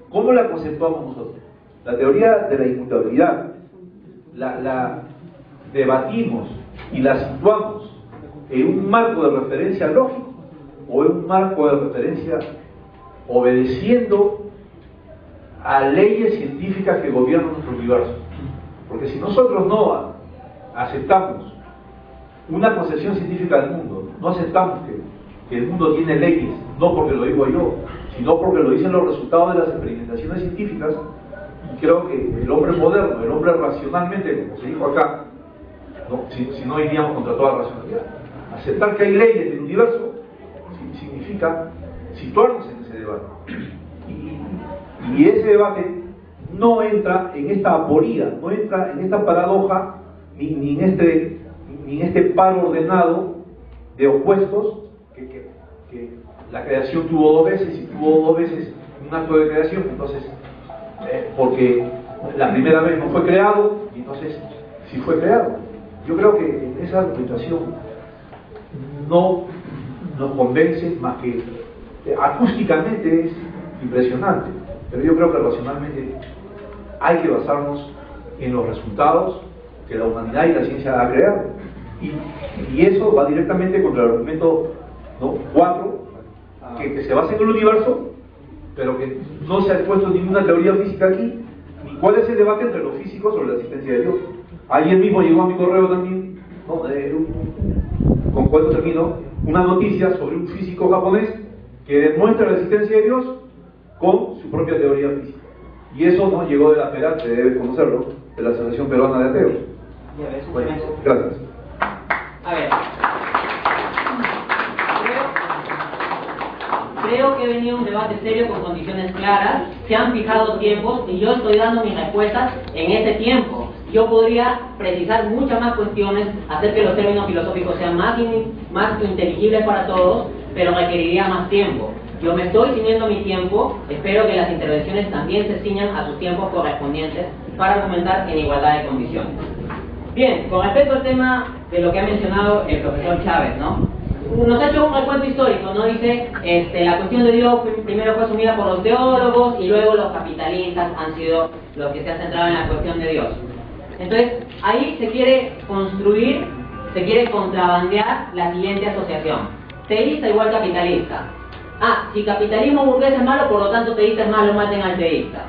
¿cómo la conceptuamos nosotros? La teoría de la inmutabilidad la debatimos y la situamos en un marco de referencia lógico o en un marco de referencia obedeciendo a leyes científicas que gobiernan nuestro universo. Porque si nosotros no aceptamos una concepción científica del mundo, no aceptamos que el mundo tiene leyes, no porque lo digo yo, sino porque lo dicen los resultados de las experimentaciones científicas, y creo que el hombre moderno, el hombre racionalmente, como se dijo acá, si no iríamos contra toda racionalidad. Aceptar que hay leyes del universo significa situarnos en ese debate. Y ese debate no entra en esta aporía, no entra en esta paradoja, ni en este paro ordenado de opuestos que la creación tuvo dos veces, y tuvo dos veces un acto de creación, entonces porque la primera vez no fue creado, y entonces sí fue creado. Yo creo que en esa argumentación no nos convence, más que acústicamente es impresionante, pero yo creo que racionalmente hay que basarnos en los resultados que la humanidad y la ciencia ha creado, y eso va directamente contra el argumento 4, que se basa en el universo, pero que no se ha expuesto ninguna teoría física aquí, ni cuál es el debate entre los físicos sobre la existencia de Dios. Ayer mismo llegó a mi correo también, con cuál termino, una noticia sobre un físico japonés que demuestra la existencia de Dios con su propia teoría física. Y eso nos llegó de la PERAT, que debe conocerlo, de la Asociación Peruana de Ateos. Bueno, gracias. A ver, creo que he venido un debate serio con condiciones claras, se han fijado tiempos y yo estoy dando mis respuestas en ese tiempo. Yo podría precisar muchas más cuestiones, hacer que los términos filosóficos sean más inteligibles para todos, pero requeriría más tiempo. Yo me estoy ciñendo a mi tiempo, espero que las intervenciones también se ciñan a sus tiempos correspondientes para argumentar en igualdad de condiciones. Bien, con respecto al tema de lo que ha mencionado el profesor Chávez, ¿no? Nos ha hecho un recuento histórico, ¿no? Dice, la cuestión de Dios primero fue asumida por los teólogos y luego los capitalistas han sido los que se han centrado en la cuestión de Dios. Entonces, ahí se quiere construir, se quiere contrabandear la siguiente asociación. Teísta igual capitalista. Si capitalismo burgués es malo, por lo tanto teísta es malo, maten al teísta.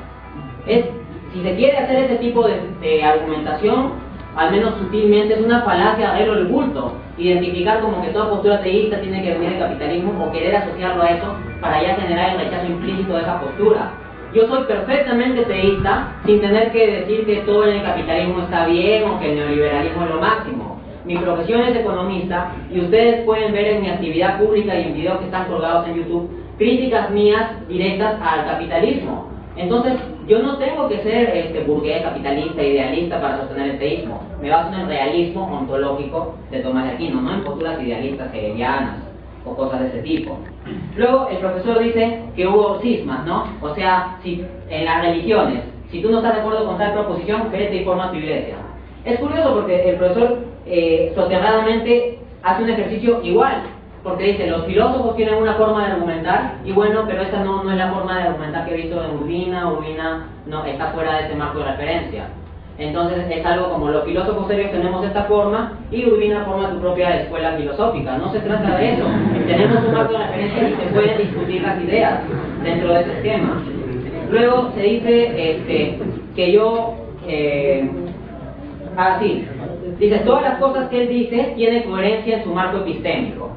Si se quiere hacer ese tipo de argumentación, al menos sutilmente, es una falacia arreglo el bulto. Identificar como que toda postura teísta tiene que venir del capitalismo o querer asociarlo a eso para ya generar el rechazo implícito de esa postura. Yo soy perfectamente teísta sin tener que decir que todo en el capitalismo está bien o que el neoliberalismo es lo máximo. Mi profesión es economista y ustedes pueden ver en mi actividad pública y en videos que están colgados en YouTube críticas mías directas al capitalismo. Entonces, yo no tengo que ser burgués, capitalista, idealista para sostener el teísmo. Me baso en el realismo ontológico de Tomás de Aquino, no en posturas idealistas hegelianas o cosas de ese tipo. Luego, el profesor dice que hubo cismas, ¿no? O sea, si en las religiones, si tú no estás de acuerdo con tal proposición, vete y forma tu iglesia. Es curioso porque el profesor soterradamente hace un ejercicio igual, porque dice, los filósofos tienen una forma de argumentar, y bueno, pero esa no es la forma de argumentar que he visto en Urbina no está fuera de ese marco de referencia. Entonces es algo como los filósofos serios tenemos esta forma, y Urbina forma tu propia escuela filosófica. No se trata de eso, tenemos un marco de referencia y se pueden discutir las ideas dentro de ese esquema. Luego se dice que yo... dice, todas las cosas que él dice tienen coherencia en su marco epistémico.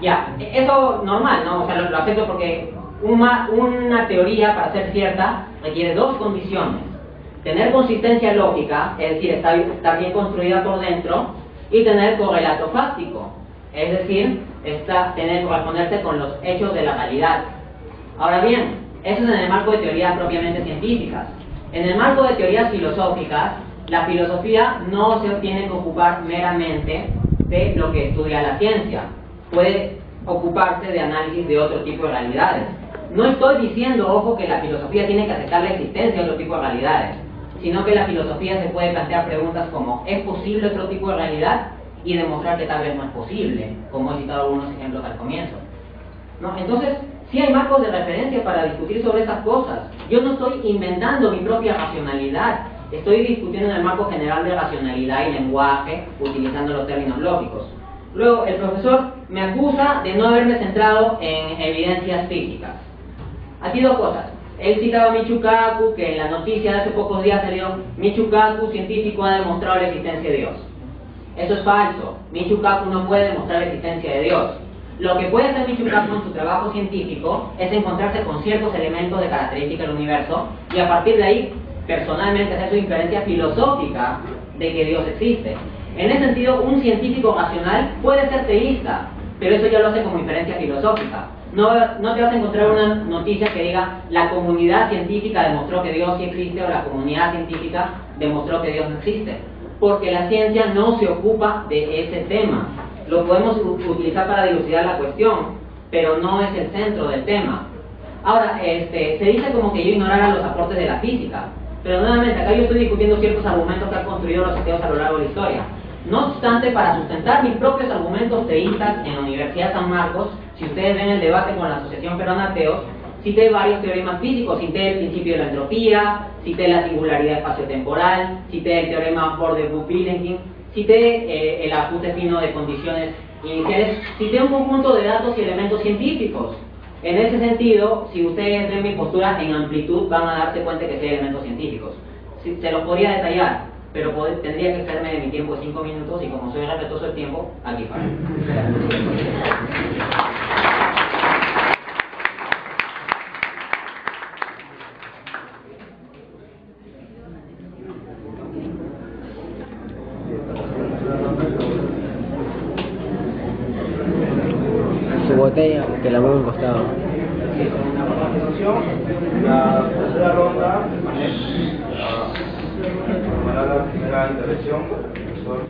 Ya, eso normal, ¿no? O sea, lo acepto porque una teoría, para ser cierta, requiere dos condiciones. Tener consistencia lógica, es decir, estar bien construida por dentro, y tener correlato fáctico, es decir, tener corresponderse con los hechos de la realidad. Ahora bien, eso es en el marco de teorías propiamente científicas. En el marco de teorías filosóficas, la filosofía no se tiene que ocupar meramente de lo que estudia la ciencia. Puede ocuparse de análisis de otro tipo de realidades. No estoy diciendo, ojo, que la filosofía tiene que aceptar la existencia de otro tipo de realidades, sino que la filosofía se puede plantear preguntas como ¿es posible otro tipo de realidad? Y demostrar que tal vez no es posible, como he citado algunos ejemplos al comienzo, ¿no? Entonces, sí hay marcos de referencia para discutir sobre estas cosas. Yo no estoy inventando mi propia racionalidad, estoy discutiendo en el marco general de racionalidad y lenguaje, utilizando los términos lógicos. Luego, el profesor me acusa de no haberme centrado en evidencias físicas. Aquí dos cosas. Él citaba a Michio Kaku, que en la noticia de hace pocos días salió: Michio Kaku, científico, ha demostrado la existencia de Dios. Eso es falso. Michio Kaku no puede demostrar la existencia de Dios. Lo que puede hacer Michio Kaku en su trabajo científico es encontrarse con ciertos elementos de característica del universo y a partir de ahí, personalmente, hacer su inferencia filosófica de que Dios existe. En ese sentido, un científico racional puede ser teísta, pero eso ya lo hace como inferencia filosófica. No te vas a encontrar una noticia que diga la comunidad científica demostró que Dios sí existe o la comunidad científica demostró que Dios no existe, porque la ciencia no se ocupa de ese tema. Lo podemos utilizar para dilucidar la cuestión, pero no es el centro del tema. Ahora, se dice como que yo ignorara los aportes de la física, pero nuevamente acá yo estoy discutiendo ciertos argumentos que han construido los ateos a lo largo de la historia. No obstante, para sustentar mis propios argumentos teístas en la Universidad de San Marcos, si ustedes ven el debate con la Asociación Peruana de Ateos, cité varios teoremas físicos, cité el principio de la entropía, cité la singularidad espaciotemporal, cité el teorema Borde-Buch-Vilenkin, cité el ajuste fino de condiciones iniciales, cité un conjunto de datos y elementos científicos. En ese sentido, si ustedes ven mi postura en amplitud, van a darse cuenta que sí hay elementos científicos. Se los podría detallar, pero tendría que excederme de mi tiempo de 5 minutos y como soy respetuoso del tiempo, aquí paro. Su botella, que la pongo a un costado. A continuación, la tercera ronda tomará la primera intervención del profesor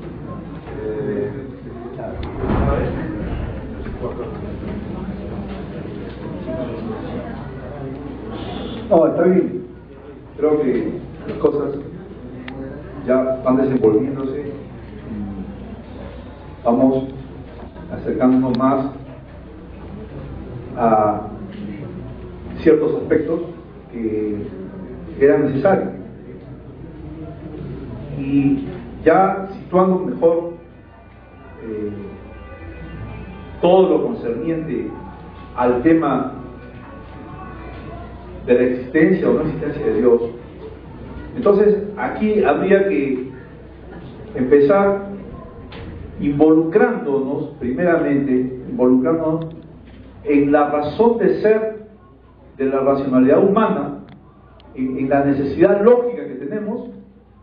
No, está bien. Creo que las cosas ya van desenvolviéndose. Vamos acercándonos más a ciertos aspectos que eran necesarios. Y ya situando mejor todo lo concerniente al tema de la existencia o no existencia de Dios, entonces aquí habría que empezar involucrándonos en la razón de ser de la racionalidad humana, en la necesidad lógica que tenemos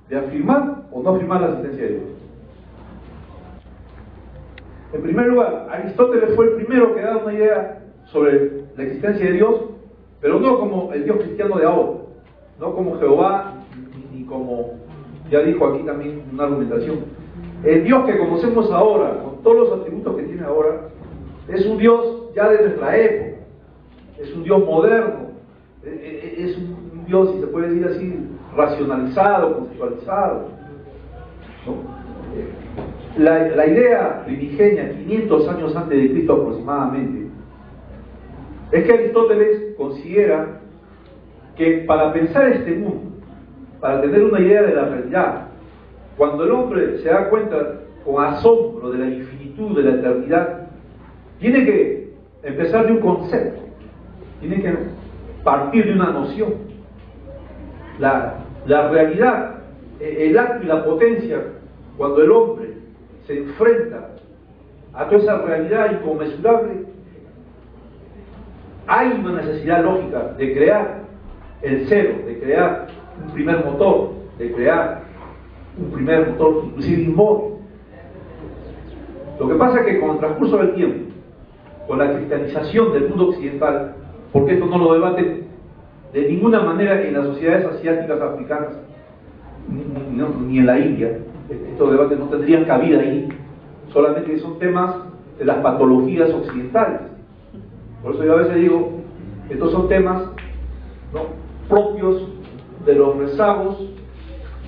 de afirmar o no afirmar la existencia de Dios. En primer lugar, Aristóteles fue el primero que da una idea sobre la existencia de Dios, pero no como el Dios cristiano de ahora, no como Jehová, ni como, ya dijo aquí también una argumentación. El Dios que conocemos ahora, con todos los atributos que tiene ahora, es un Dios ya de nuestra época, es un Dios moderno, es un Dios, si se puede decir así, racionalizado, conceptualizado, ¿no? La idea primigenia, 500 años antes de Cristo aproximadamente, es que Aristóteles considera que para pensar este mundo, para tener una idea de la realidad, cuando el hombre se da cuenta con asombro de la infinitud, de la eternidad, tiene que empezar de un concepto, tiene que partir de una noción. La realidad, el acto y la potencia, cuando el hombre se enfrenta a toda esa realidad inconmensurable, hay una necesidad lógica de crear el cero, de crear un primer motor, inclusive inmóvil. Lo que pasa es que con el transcurso del tiempo, con la cristianización del mundo occidental, porque esto no lo debaten de ninguna manera en las sociedades asiáticas, africanas, ni en la India, estos debates no tendrían cabida ahí, solamente son temas de las patologías occidentales. Por eso yo a veces digo, estos son temas, ¿no?, propios de los rezagos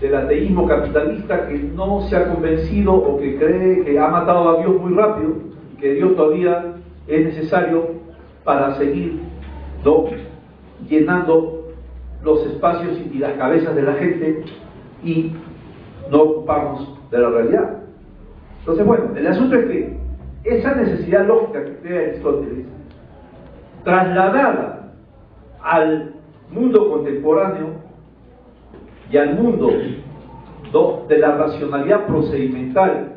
del ateísmo capitalista que no se ha convencido o que cree que ha matado a Dios muy rápido y que Dios todavía es necesario para seguir, ¿no?, llenando los espacios y las cabezas de la gente y no ocuparnos de la realidad. Entonces, bueno, el asunto es que esa necesidad lógica que crea Aristóteles, trasladada al mundo contemporáneo y al mundo, ¿no?, de la racionalidad procedimental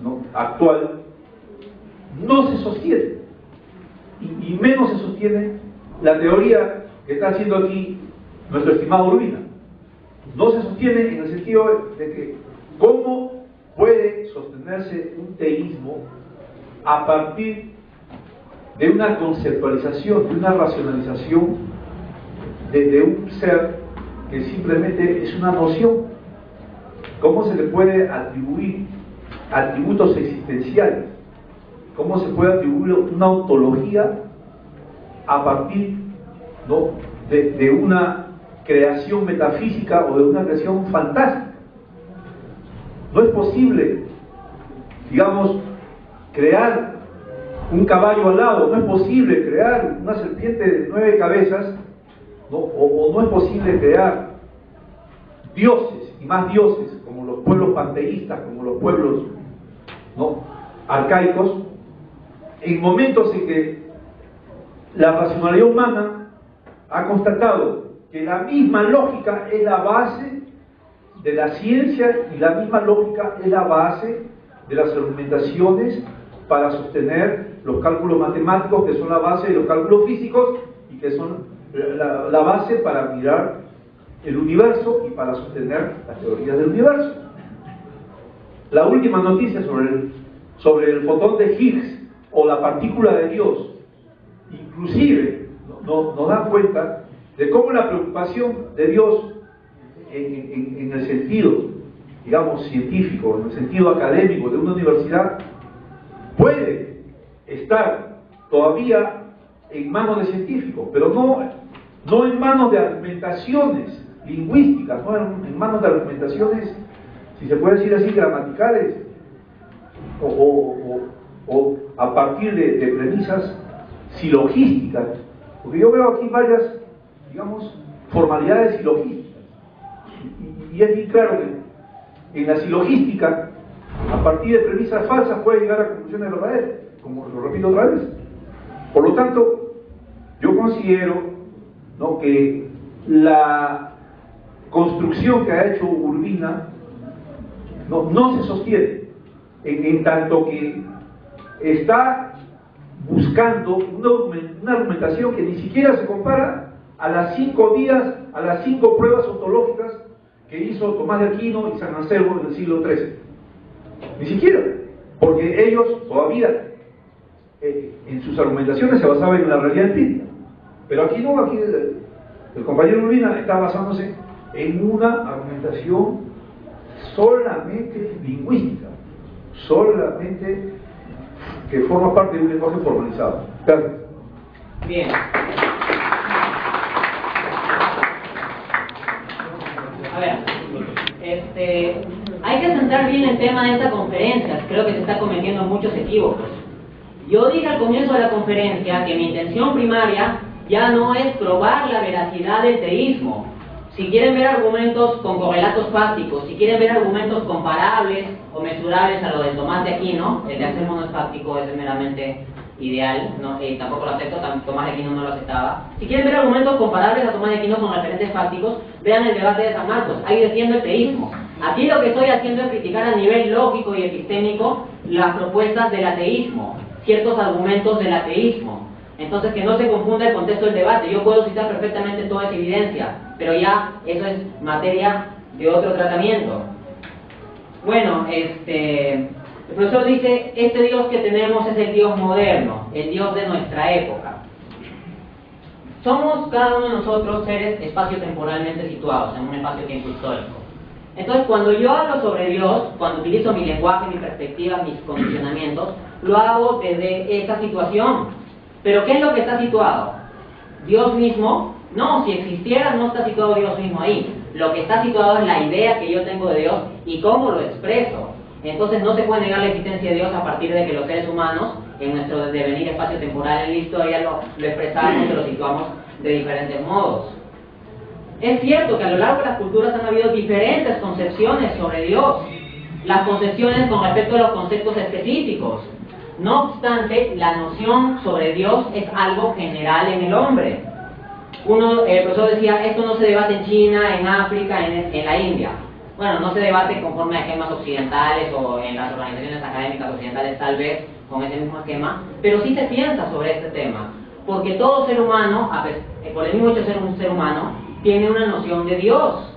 ¿no?, actual no se sostiene, y menos se sostiene la teoría que está haciendo aquí nuestro estimado Urbina. No se sostiene en el sentido de que cómo puede sostenerse un teísmo a partir de una conceptualización, de una racionalización de un ser que simplemente es una noción. ¿Cómo se le puede atribuir atributos existenciales? ¿Cómo se puede atribuir una ontología a partir, ¿no?, de una creación metafísica o de una creación fantástica? No es posible, digamos, crear un caballo alado, no es posible crear una serpiente de 9 cabezas, ¿no?, o no es posible crear dioses y más dioses, como los pueblos panteístas, como los pueblos, ¿no?, arcaicos, en momentos en que la racionalidad humana ha constatado que la misma lógica es la base de la ciencia y la misma lógica es la base de las argumentaciones para sostener los cálculos matemáticos, que son la base de los cálculos físicos y que son la base para mirar el universo y para sostener las teorías del universo. La última noticia sobre el fotón de Higgs o la partícula de Dios, inclusive nos dan cuenta de cómo la preocupación de Dios en el sentido, digamos, científico, en el sentido académico de una universidad, puede estar todavía en manos de científicos, pero no en manos de argumentaciones lingüísticas, no en manos de argumentaciones, si se puede decir así, gramaticales, o a partir de premisas silogísticas, porque yo veo aquí varias, digamos, formalidades silogísticas, y es bien claro que en la silogística, a partir de premisas falsas puede llegar a conclusiones verdaderas, como lo repito otra vez. Por lo tanto, yo considero, ¿no?, que la construcción que ha hecho Urbina no se sostiene, en tanto que está buscando una argumentación que ni siquiera se compara a las 5 vías, a las 5 pruebas ontológicas que hizo Tomás de Aquino y San Anselmo en el siglo XIII. Ni siquiera, porque ellos todavía en sus argumentaciones se basaban en la realidad empírica. Pero aquí no, aquí el compañero Urbina está basándose en una argumentación solamente lingüística, solamente que forma parte de un lenguaje formalizado. Gracias. Bien. A ver, hay que centrar bien el tema de esta conferencia. Creo que se está cometiendo muchos equívocos. Yo dije al comienzo de la conferencia que mi intención primaria ya no es probar la veracidad del teísmo. Si quieren ver argumentos con correlatos fácticos, si quieren ver argumentos comparables o mesurables a lo de Tomás de Aquino, el de Anselmo no es fáctico, es meramente ideal, ¿no? Tampoco lo acepto, Tomás de Aquino no lo aceptaba. Si quieren ver argumentos comparables a Tomás de Aquino con referentes fácticos, vean el debate de San Marcos, ahí defiendo el teísmo. Aquí lo que estoy haciendo es criticar a nivel lógico y epistémico las propuestas del ateísmo, ciertos argumentos del ateísmo. Entonces, que no se confunda el contexto del debate. Yo puedo citar perfectamente toda esa evidencia, pero ya eso es materia de otro tratamiento. Bueno, el profesor dice, este Dios que tenemos es el Dios moderno, el Dios de nuestra época. Somos cada uno de nosotros seres espaciotemporalmente situados en un espacio-tiempo histórico. Entonces, cuando yo hablo sobre Dios, cuando utilizo mi lenguaje, mi perspectiva, mis condicionamientos, lo hago desde esta situación. ¿Pero qué es lo que está situado? ¿Dios mismo? No, si existiera no está situado Dios mismo ahí. Lo que está situado es la idea que yo tengo de Dios y cómo lo expreso. Entonces no se puede negar la existencia de Dios a partir de que los seres humanos, en nuestro devenir espacio-temporal en la historia, lo expresamos y lo situamos de diferentes modos. Es cierto que a lo largo de las culturas han habido diferentes concepciones sobre Dios. Las concepciones con respecto a los conceptos específicos. No obstante, la noción sobre Dios es algo general en el hombre. El profesor decía, esto no se debate en China, en África, en la India. bueno, no se debate conforme a esquemas occidentales o en las organizaciones académicas occidentales tal vez con ese mismo esquema, pero sí se piensa sobre este tema, porque todo ser humano, por el mismo hecho de ser un ser humano, tiene una noción de Dios.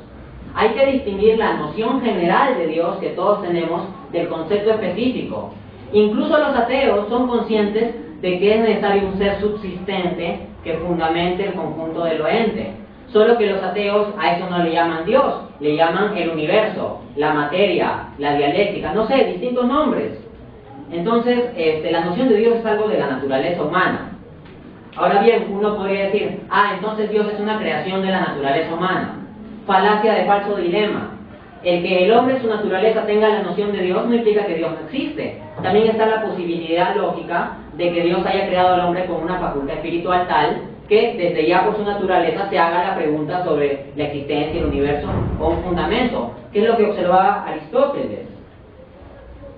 Hay que distinguir la noción general de Dios que todos tenemos del concepto específico. Incluso los ateos son conscientes de que es necesario un ser subsistente que fundamente el conjunto de lo ente. Solo que los ateos a eso no le llaman Dios, le llaman el universo, la materia, la dialéctica, no sé, distintos nombres. Entonces, la noción de Dios es algo de la naturaleza humana. Ahora bien, uno podría decir, entonces Dios es una creación de la naturaleza humana. Falacia de falso dilema. El que el hombre en su naturaleza tenga la noción de Dios no implica que Dios no existe. También está la posibilidad lógica de que Dios haya creado al hombre con una facultad espiritual tal que desde ya por su naturaleza se haga la pregunta sobre la existencia del universo o un fundamento, que es lo que observaba Aristóteles.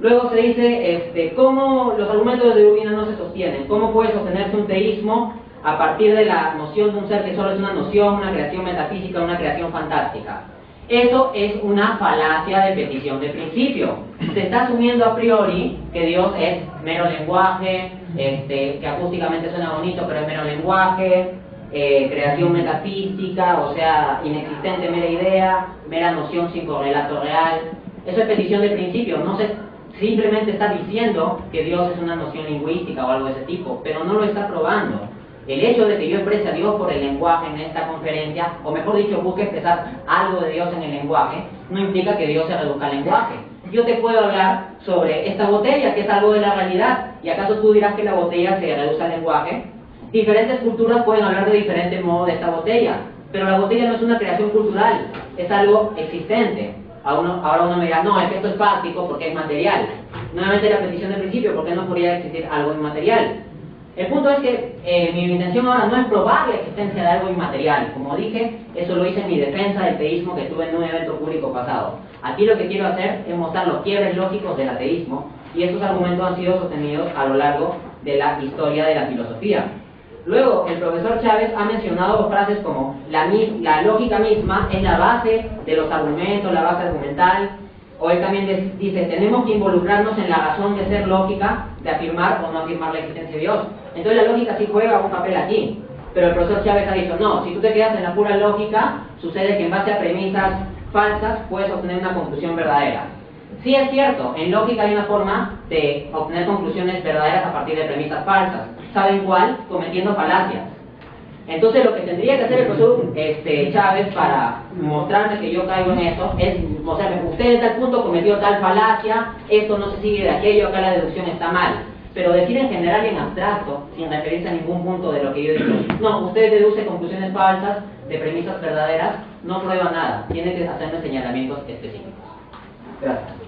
Luego se dice cómo los argumentos de Urbina no se sostienen, cómo puede sostenerse un teísmo a partir de la noción de un ser que solo es una noción, una creación metafísica, una creación fantástica. Eso es una falacia de petición de principio. Se está asumiendo a priori que Dios es mero lenguaje, que acústicamente suena bonito, pero es mero lenguaje, creación metafísica, o sea, inexistente mera idea, mera noción sin correlato real. Eso es petición de principio, no se simplemente está diciendo que Dios es una noción lingüística o algo de ese tipo, pero no lo está probando. El hecho de que yo exprese a Dios por el lenguaje en esta conferencia, o mejor dicho, busque expresar algo de Dios en el lenguaje, no implica que Dios se reduzca al lenguaje. Yo te puedo hablar sobre esta botella, que es algo de la realidad, y acaso tú dirás que la botella se reduce al lenguaje. Diferentes culturas pueden hablar de diferentes modos de esta botella, pero la botella no es una creación cultural, es algo existente. Ahora uno me dirá, no, es que esto es fáctico porque es material. Nuevamente la petición de principio, ¿por qué no podría existir algo inmaterial? El punto es que mi intención ahora no es probar la existencia de algo inmaterial. Como dije, eso lo hice en mi defensa del teísmo que tuve en un evento público pasado. Aquí lo que quiero hacer es mostrar los quiebres lógicos del ateísmo, y estos argumentos han sido sostenidos a lo largo de la historia de la filosofía. Luego, el profesor Chávez ha mencionado frases como la lógica misma es la base de los argumentos, la base argumental. O él también dice, tenemos que involucrarnos en la razón de ser lógica, de afirmar o no afirmar la existencia de Dios. Entonces la lógica sí juega un papel aquí. Pero el profesor Chávez ha dicho, no, si tú te quedas en la pura lógica, sucede que en base a premisas falsas puedes obtener una conclusión verdadera. Sí es cierto, en lógica hay una forma de obtener conclusiones verdaderas a partir de premisas falsas. ¿Saben cuál? Cometiendo falacias. Entonces lo que tendría que hacer el profesor Chávez para mostrarme que yo caigo en eso es mostrarme, usted en tal punto cometió tal falacia, esto no se sigue de aquello, acá la deducción está mal. Pero decir en general y en abstracto, sin referirse a ningún punto de lo que yo digo, no, usted deduce conclusiones falsas de premisas verdaderas, no prueba nada, tiene que hacerme señalamientos específicos. Gracias.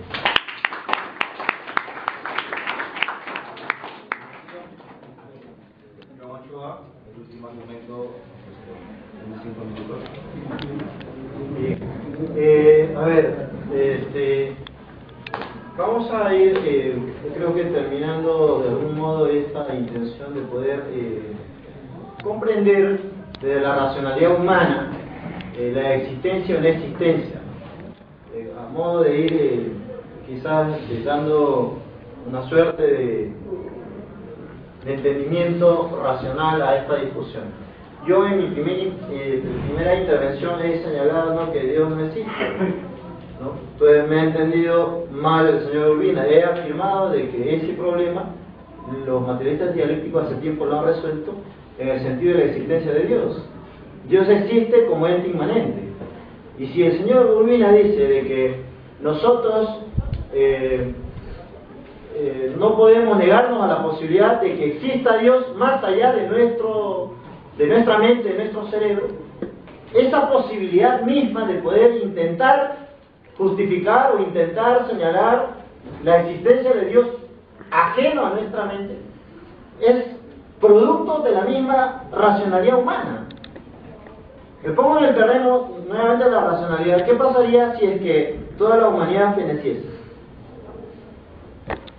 El último argumento en 5 minutos. A ver, vamos a ir, creo que terminando de algún modo esta intención de poder comprender desde la racionalidad humana la existencia o la existencia, a modo de ir quizás dando una suerte de entendimiento racional a esta discusión. Yo en mi primera intervención he señalado, ¿no?, que Dios no existe, ¿no? Entonces me ha entendido mal el señor Urbina. He afirmado de que ese problema los materialistas dialécticos hace tiempo lo han resuelto en el sentido de la existencia de Dios. Dios existe como ente inmanente. Y si el señor Urbina dice de que nosotros no podemos negarnos a la posibilidad de que exista Dios más allá de nuestra mente, de nuestro cerebro, esa posibilidad misma de poder intentar justificar o intentar señalar la existencia de Dios ajeno a nuestra mente es producto de la misma racionalidad humana. Me pongo en el terreno nuevamente de la racionalidad. ¿Qué pasaría si es que toda la humanidad feneciese?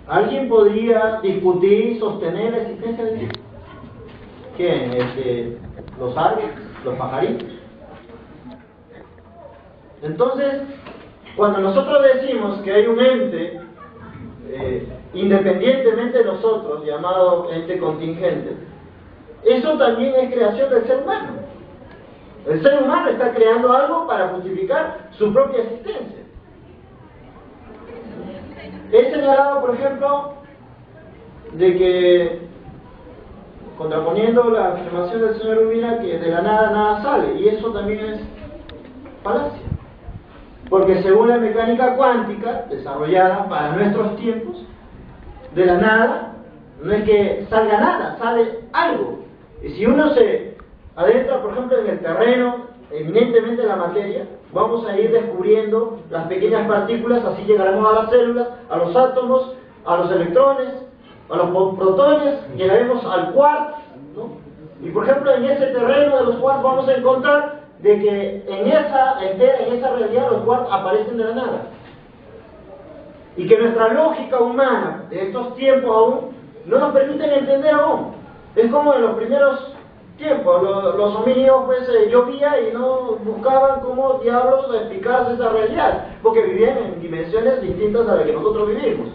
¿Alguien podría discutir y sostener la existencia de Dios? ¿Quién? ¿Los árboles? ¿Los pajaritos? Entonces, cuando nosotros decimos que hay un ente, independientemente de nosotros, llamado ente contingente, eso también es creación del ser humano. El ser humano está creando algo para justificar su propia existencia. He señalado, por ejemplo, de que, contraponiendo la afirmación del señor Urbina, que de la nada nada sale, y eso también es falacia. Porque según la mecánica cuántica, desarrollada para nuestros tiempos, de la nada, no es que salga nada, sale algo. Y si uno se adentra, por ejemplo, en el terreno, eminentemente en la materia, vamos a ir descubriendo las pequeñas partículas, así llegaremos a las células, a los átomos, a los electrones, a los protones, llegaremos al quark, ¿no? Y por ejemplo, en ese terreno de los quarks vamos a encontrar de que en esa realidad los quarks aparecen de la nada. Y que nuestra lógica humana de estos tiempos aún no nos permiten entender aún. Es como en los primeros tiempos, los homínidos pues llovían y no buscaban cómo diablos explicarse esa realidad, porque vivían en dimensiones distintas a las que nosotros vivimos.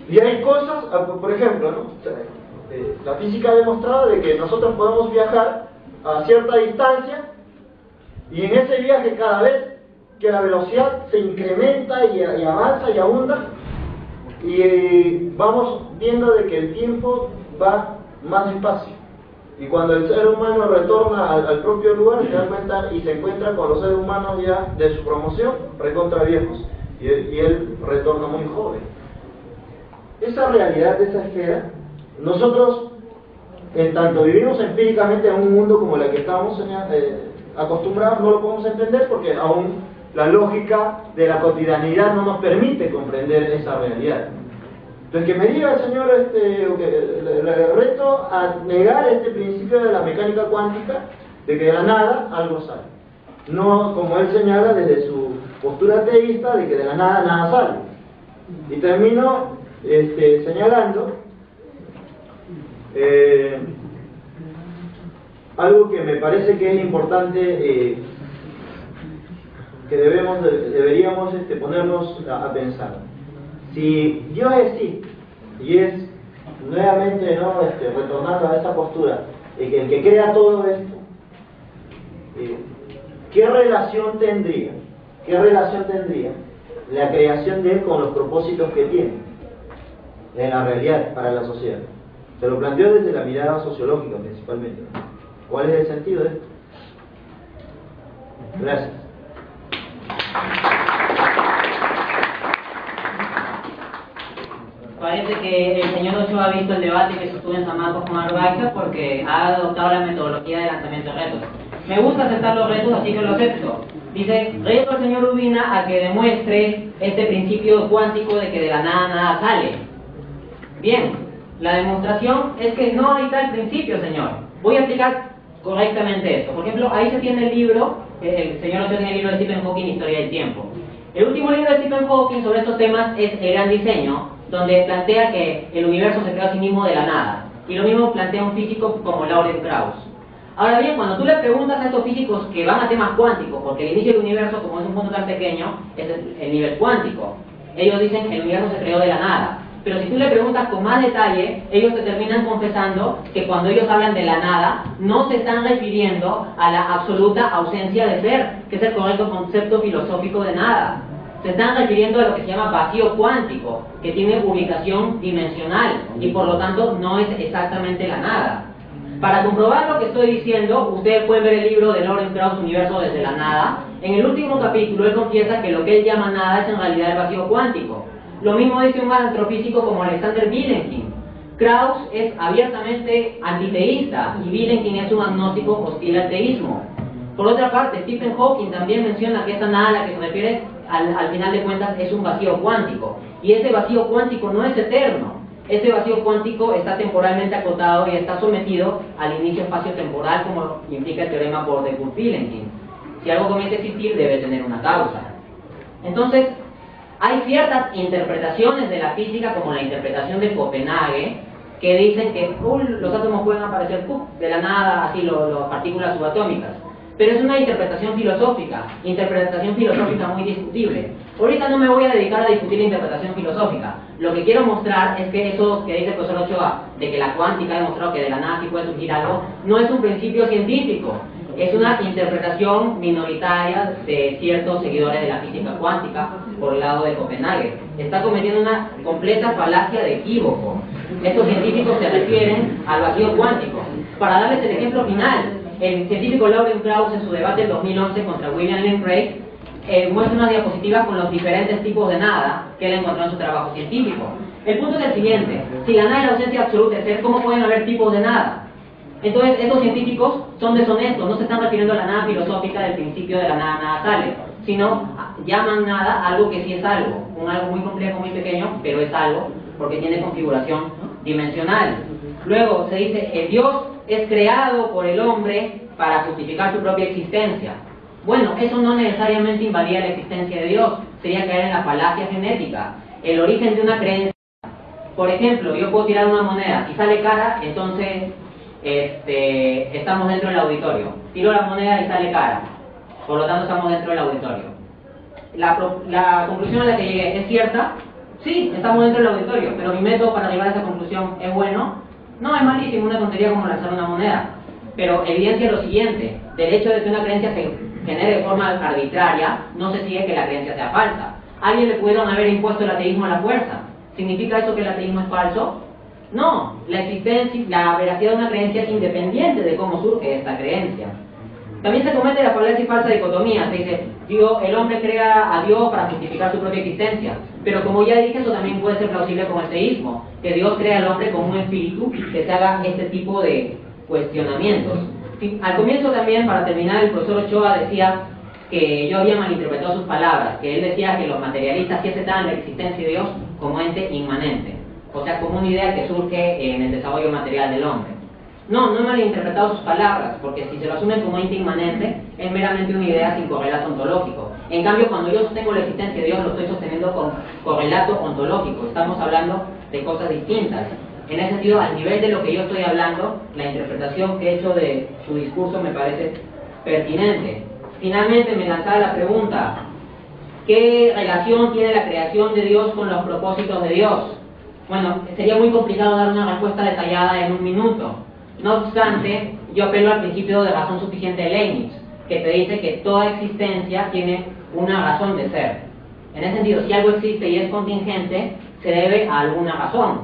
Y hay cosas, por ejemplo, ¿no? La física ha demostrado de que nosotros podemos viajar a cierta distancia y en ese viaje cada vez que la velocidad se incrementa y avanza y abunda, y vamos viendo de que el tiempo va más despacio. Y cuando el ser humano retorna al propio lugar, se da cuenta y se encuentra con los seres humanos ya de su promoción, recontra viejos, y él retorna muy joven. Esa realidad de esa esfera, nosotros, en tanto vivimos empíricamente en un mundo como el que estamos acostumbrados, no lo podemos entender porque aún la lógica de la cotidianidad no nos permite comprender esa realidad. Entonces, que me diga el señor, le reto a negar este principio de la mecánica cuántica, de que de la nada algo sale. No como él señala desde su postura teísta, de que de la nada nada sale. Y termino señalando algo que me parece que es importante, que deberíamos ponernos a pensar. Si Dios existe y es nuevamente, ¿no? Retornando a esa postura de que el que crea todo esto, ¿qué relación tendría la creación de él con los propósitos que tiene en la realidad para la sociedad? Se lo planteo desde la mirada sociológica principalmente, ¿no? ¿Cuál es el sentido de esto? Gracias. Parece que el señor Ochoa ha visto el debate que sostuvo en San Marcos con Arbaiza porque ha adoptado la metodología de lanzamiento de retos. Me gusta aceptar los retos, así que lo acepto. Dice, reto al señor Urbina a que demuestre este principio cuántico de que de la nada nada sale. Bien, la demostración es que no hay tal principio, señor. Voy a explicar correctamente esto. Por ejemplo, ahí se tiene el libro, el señor Ochoa tiene el libro de Stephen Hawking, Historia del Tiempo. El último libro de Stephen Hawking sobre estos temas es El Gran Diseño, donde plantea que el universo se creó a sí mismo de la nada. Y lo mismo plantea un físico como Lawrence Krauss. Ahora bien, cuando tú le preguntas a estos físicos que van a temas cuánticos, porque el inicio del universo, como es un mundo tan pequeño, es el nivel cuántico. Ellos dicen que el universo se creó de la nada. Pero si tú le preguntas con más detalle, ellos te terminan confesando que cuando ellos hablan de la nada, no se están refiriendo a la absoluta ausencia de ser, que es el correcto concepto filosófico de nada. Se están refiriendo a lo que se llama vacío cuántico, que tiene ubicación dimensional y por lo tanto no es exactamente la nada. Para comprobar lo que estoy diciendo, ustedes pueden ver el libro de Lawrence Krauss, Universo desde la nada. En el último capítulo él confiesa que lo que él llama nada es en realidad el vacío cuántico. Lo mismo dice un astrofísico como Alexander Vilenkin. Krauss es abiertamente antiteísta y Vilenkin es un agnóstico hostil al teísmo. Por otra parte, Stephen Hawking también menciona que esa nada a la que se refiere al final de cuentas es un vacío cuántico. Y ese vacío cuántico no es eterno. Ese vacío cuántico está temporalmente acotado y está sometido al inicio espacio-temporal, como implica el teorema por de Coulomb-Vilenkin. Si algo comienza a existir, debe tener una causa. Entonces, hay ciertas interpretaciones de la física, como la interpretación de Copenhague, que dicen que los átomos pueden aparecer de la nada, así las partículas subatómicas. pero es una interpretación filosófica muy discutible. Ahorita no me voy a dedicar a discutir la interpretación filosófica. Lo que quiero mostrar es que eso que dice el profesor Ochoa, de que la cuántica ha demostrado que de la nada sí puede surgir algo, no es un principio científico, es una interpretación minoritaria de ciertos seguidores de la física cuántica por el lado de Copenhague. Está cometiendo una completa falacia de equívoco. Estos científicos se refieren al vacío cuántico. Para darles el ejemplo final, el científico Lawrence Krauss en su debate del 2011 contra William Lane Craig muestra unas diapositivas con los diferentes tipos de nada que él encontró en su trabajo científico. El punto es el siguiente: si la nada es la ausencia absoluta de ser, ¿cómo pueden haber tipos de nada? Entonces, estos científicos son deshonestos, no se están refiriendo a la nada filosófica del principio de la nada, nada sale, sino llaman nada a algo que sí es algo, un algo muy complejo, muy pequeño, pero es algo, porque tiene configuración dimensional. Luego se dice, el Dios es creado por el hombre para justificar su propia existencia. Bueno, eso no necesariamente invalida la existencia de Dios, sería caer en la falacia genética, el origen de una creencia. Por ejemplo, yo puedo tirar una moneda, si sale cara, entonces estamos dentro del auditorio. Tiro la moneda y sale cara, por lo tanto estamos dentro del auditorio. La conclusión a la que llegué es cierta. Sí, estamos dentro del auditorio, pero mi método para arribar a esa conclusión es bueno. No, es malísimo, una tontería como lanzar una moneda. Pero evidencia lo siguiente: del hecho de que una creencia se genere de forma arbitraria, no se sigue que la creencia sea falsa. ¿A alguien le pudieron haber impuesto el ateísmo a la fuerza? ¿Significa eso que el ateísmo es falso? No, la existencia, la veracidad de una creencia es independiente de cómo surge esta creencia. También se comete la falacia y falsa dicotomía. Se dice, el hombre crea a Dios para justificar su propia existencia. Pero como ya dije, eso también puede ser plausible con el teísmo, que Dios crea al hombre como un espíritu que se haga este tipo de cuestionamientos. Al comienzo también, para terminar, el profesor Ochoa decía que yo había malinterpretado sus palabras, que él decía que los materialistas sí aceptaban la existencia de Dios como ente inmanente, o sea, como una idea que surge en el desarrollo material del hombre. No he malinterpretado sus palabras, porque si se lo asumen como ente inmanente, es meramente una idea sin correlato ontológico. En cambio, cuando yo sostengo la existencia de Dios, lo estoy sosteniendo con correlato ontológico. Estamos hablando de cosas distintas. En ese sentido, al nivel de lo que yo estoy hablando, la interpretación que he hecho de su discurso me parece pertinente. Finalmente, me lanzaba la pregunta: ¿qué relación tiene la creación de Dios con los propósitos de Dios? Bueno, sería muy complicado dar una respuesta detallada en un minuto. No obstante, yo apelo al principio de razón suficiente de Leibniz, que te dice que toda existencia tiene una razón de ser. En ese sentido, si algo existe y es contingente, se debe a alguna razón.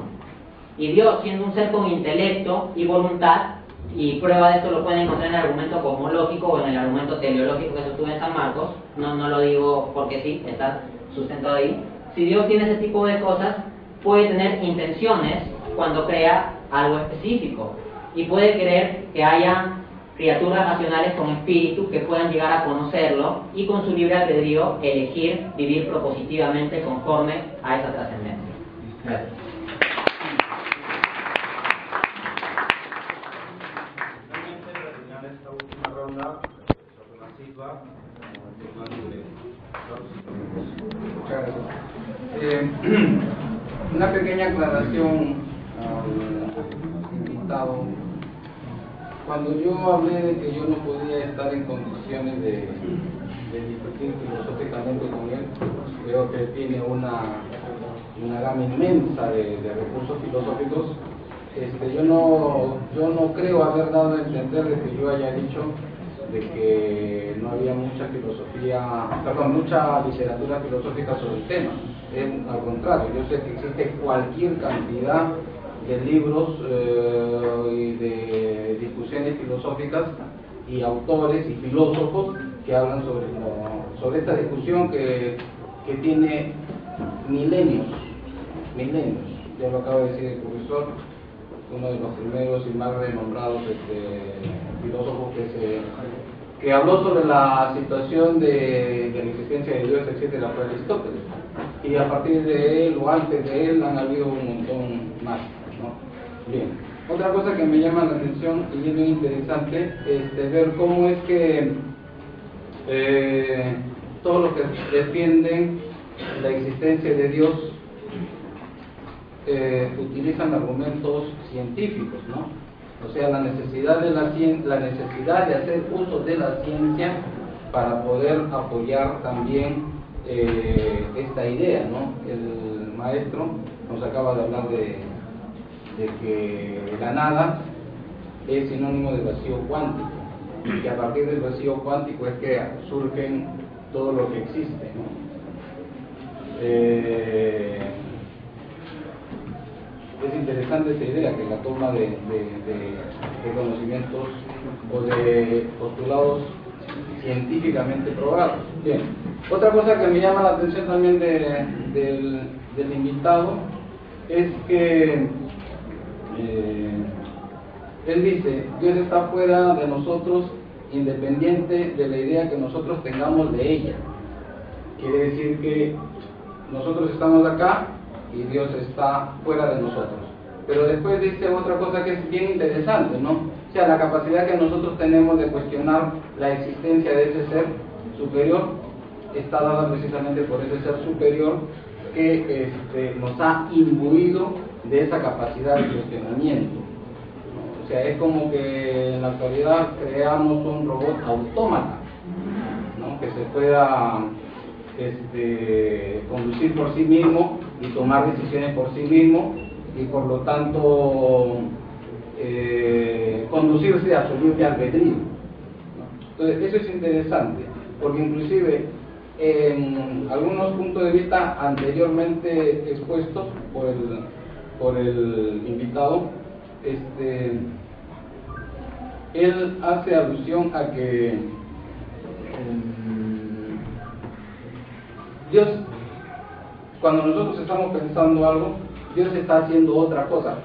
Y Dios, siendo un ser con intelecto y voluntad, y prueba de esto lo pueden encontrar en el argumento cosmológico o en el argumento teleológico que sostuve en San Marcos, no lo digo porque sí, está sustentado ahí. Si Dios tiene ese tipo de cosas, puede tener intenciones cuando crea algo específico, y puede querer que haya criaturas racionales con espíritu que puedan llegar a conocerlo y con su libre albedrío elegir vivir propositivamente conforme a esa trascendencia. Gracias. Esta última ronda, Silva, Muchas gracias. Una pequeña aclaración al invitado. Cuando yo hablé de que yo no podía estar en condiciones de discutir filosóficamente con él, creo que él tiene una gama inmensa de recursos filosóficos. Yo no creo haber dado a entender de que yo haya dicho de que no había mucha literatura filosófica sobre el tema. Al contrario, yo sé que existe cualquier cantidad de libros y de discusiones filosóficas y autores y filósofos que hablan sobre esta discusión que tiene milenios. Ya lo acaba de decir el profesor, uno de los primeros y más renombrados filósofos que habló sobre la situación de la existencia de Dios, etcétera, fue Aristóteles. Y a partir de él o antes de él han habido un montón más, ¿no? Bien. Otra cosa que me llama la atención y es bien interesante es ver cómo es que todos los que defienden la existencia de Dios utilizan argumentos científicos, ¿no? O sea, la necesidad de la necesidad de hacer uso de la ciencia para poder apoyar también esta idea, ¿no? El maestro nos acaba de hablar de que la nada es sinónimo del vacío cuántico, y a partir del vacío cuántico es que surgen todo lo que existe, ¿no? Es interesante esa idea, que la toma de conocimientos o de postulados científicamente probados. Bien, otra cosa que me llama la atención también del invitado es que él dice: Dios está fuera de nosotros, independiente de la idea que nosotros tengamos de ella. Quiere decir que nosotros estamos acá y Dios está fuera de nosotros. Pero después dice otra cosa que es bien interesante, ¿no? O sea, la capacidad que nosotros tenemos de cuestionar la existencia de ese ser superior está dada precisamente por ese ser superior que nos ha imbuido de esa capacidad de cuestionamiento. O sea, es como que en la actualidad creamos un robot autómata, ¿no? Que se pueda conducir por sí mismo y tomar decisiones por sí mismo, y por lo tanto conducirse a su libre albedrío, ¿no? Entonces eso es interesante, porque inclusive en algunos puntos de vista anteriormente expuestos por el invitado, él hace alusión a que Dios, cuando nosotros estamos pensando algo, Dios está haciendo otra cosa.